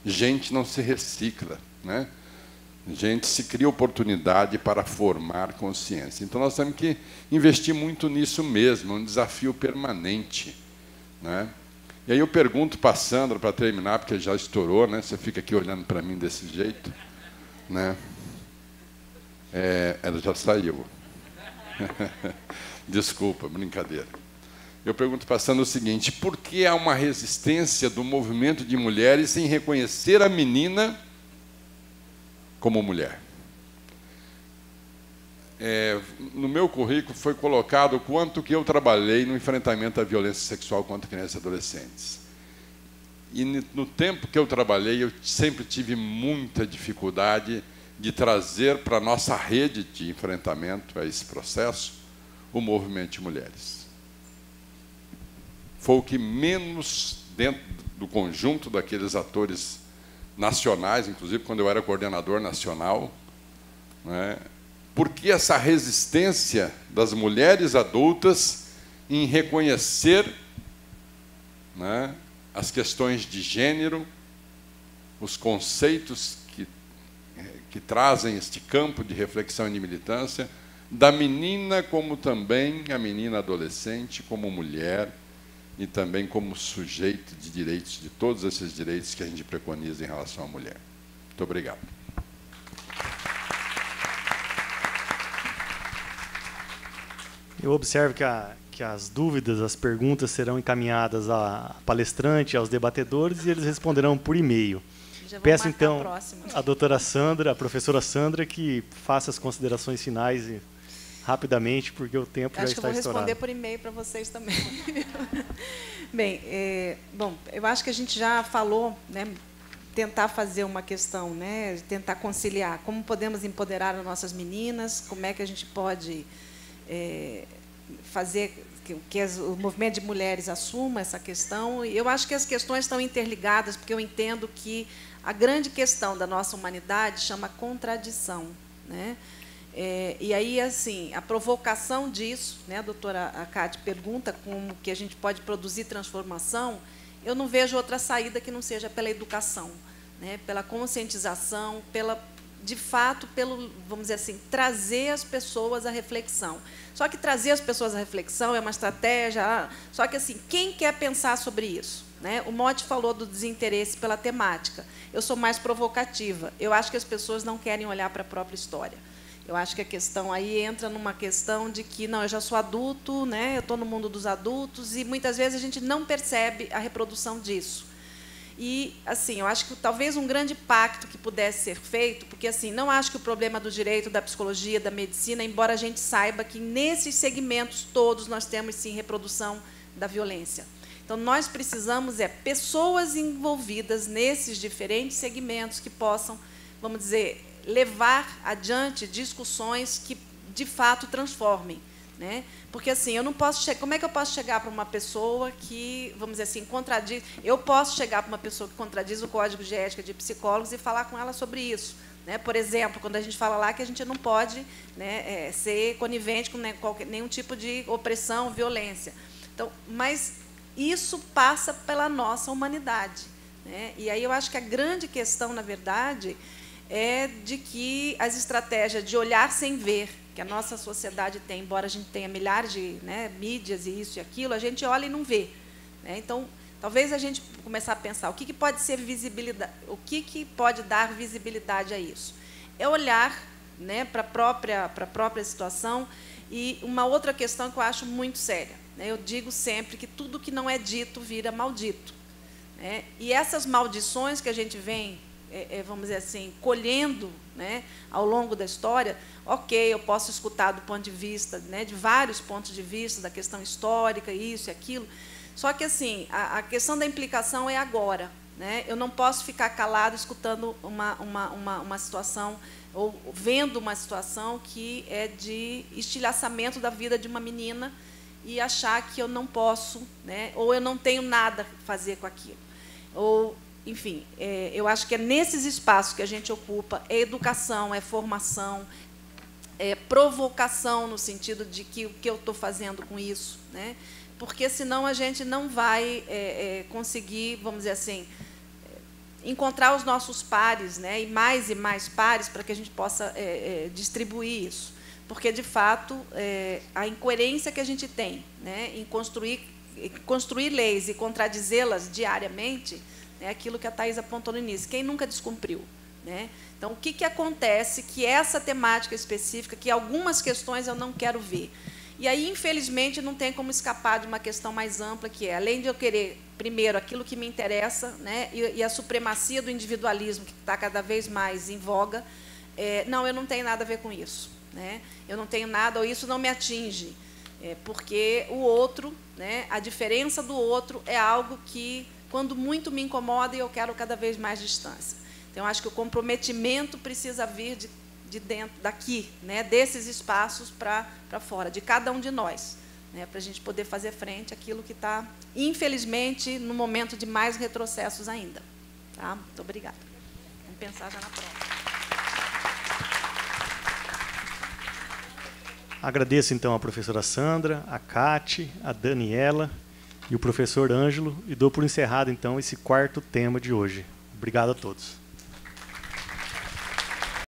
Gente não se recicla, gente se cria oportunidade para formar consciência. Então, nós temos que investir muito nisso mesmo, é um desafio permanente. E aí eu pergunto para a Sandra, para terminar, porque já estourou, você fica aqui olhando para mim desse jeito. Ela já saiu. Desculpa, brincadeira. Eu pergunto para a Sandra o seguinte: por que há uma resistência do movimento de mulheres em reconhecer a menina como mulher? No meu currículo foi colocado o quanto que eu trabalhei no enfrentamento à violência sexual contra crianças e adolescentes. E no tempo que eu trabalhei, eu sempre tive muita dificuldade de trazer para a nossa rede de enfrentamento a esse processo o movimento de mulheres. Foi o que menos, dentro do conjunto daqueles atores nacionais, inclusive quando eu era coordenador nacional, porque essa resistência das mulheres adultas em reconhecer as questões de gênero, os conceitos que trazem este campo de reflexão e de militância, da menina como também a menina adolescente, como mulher e também como sujeito de direitos, de todos esses direitos que a gente preconiza em relação à mulher. Muito obrigado. Eu observo que as dúvidas, as perguntas serão encaminhadas à palestrante, aos debatedores, e eles responderão por e-mail. Peço, então, à doutora Sandra, a professora Sandra, que faça as considerações finais rapidamente, porque o tempo já está estourado. Acho que eu vou responder por e-mail para vocês também. Bem, bom, eu acho que a gente já falou, né, tentar fazer uma questão, né, tentar conciliar como podemos empoderar as nossas meninas, como é que a gente pode fazer que o movimento de mulheres assuma essa questão. E eu acho que as questões estão interligadas, porque eu entendo que a grande questão da nossa humanidade chama contradição, né? E aí, assim, a provocação disso, né, a doutora Cátia pergunta como que a gente pode produzir transformação, eu não vejo outra saída que não seja pela educação, né, pela conscientização, de fato, vamos dizer assim, trazer as pessoas à reflexão. Só que trazer as pessoas à reflexão é uma estratégia, só que, assim, quem quer pensar sobre isso? Né? O Motti falou do desinteresse pela temática. Eu sou mais provocativa. Eu acho que as pessoas não querem olhar para a própria história. Eu acho que a questão aí entra numa questão de que, não, eu já sou adulto, né, eu estou no mundo dos adultos, e muitas vezes a gente não percebe a reprodução disso. E, assim, eu acho que talvez um grande pacto que pudesse ser feito, porque, assim, não acho que o problema do direito, da psicologia, da medicina, embora a gente saiba que nesses segmentos todos nós temos, sim, reprodução da violência. Então, nós precisamos pessoas envolvidas nesses diferentes segmentos que possam, vamos dizer, levar adiante discussões que, de fato, transformem. Né? Porque, assim, eu não posso como é que eu posso chegar para uma pessoa que, vamos dizer assim, contradiz... Eu posso chegar para uma pessoa que contradiz o Código de Ética de Psicólogos e falar com ela sobre isso. Né? Por exemplo, quando a gente fala lá que a gente não pode, né, ser conivente com nenhum tipo de opressão, violência. Então, mas isso passa pela nossa humanidade. Né? E aí eu acho que a grande questão, na verdade, é de que as estratégias de olhar sem ver, que a nossa sociedade tem, embora a gente tenha milhares de, né, mídias e isso e aquilo, a gente olha e não vê. Né? Então, talvez a gente começar a pensar o que pode ser visibilidade, o que pode dar visibilidade a isso. É olhar, né, para a própria situação. E uma outra questão que eu acho muito séria, né, eu digo sempre que tudo que não é dito vira maldito. Né? E essas maldições que a gente vem, vamos dizer assim, colhendo, né, ao longo da história, ok, eu posso escutar do ponto de vista, né, de vários pontos de vista, da questão histórica, isso e aquilo, só que, assim, a questão da implicação é agora. Né? Eu não posso ficar calado escutando uma situação, ou vendo uma situação que é de estilhaçamento da vida de uma menina e achar que eu não posso, né, ou eu não tenho nada a fazer com aquilo. Ou, enfim, eu acho que é nesses espaços que a gente ocupa, é educação, é formação, é provocação, no sentido de que o que eu estou fazendo com isso, né? Porque, senão, a gente não vai conseguir, vamos dizer assim, encontrar os nossos pares, né? E mais pares, para que a gente possa distribuir isso. Porque, de fato, a incoerência que a gente tem, né, em construir leis e contradizê-las diariamente, é aquilo que a Thais apontou no início. Quem nunca descumpriu? Né? Então, o que acontece que essa temática específica, que algumas questões eu não quero ver. E aí, infelizmente, não tem como escapar de uma questão mais ampla, que é, além de eu querer, primeiro, aquilo que me interessa, né, e a supremacia do individualismo, que está cada vez mais em voga, não, eu não tenho nada a ver com isso. Né? Eu não tenho nada, ou isso não me atinge. Porque o outro, né, a diferença do outro é algo que, quando muito, me incomoda e eu quero cada vez mais distância. Então, eu acho que o comprometimento precisa vir de dentro, daqui, né, desses espaços para fora, de cada um de nós, né, para a gente poder fazer frente àquilo que está, infelizmente, no momento de mais retrocessos ainda. Tá? Muito obrigada. Vamos pensar já na prova. Agradeço, então, a professora Sandra, a Cátia, a Daniela e o professor Ângelo, e dou por encerrado, então, esse quarto tema de hoje. Obrigado a todos.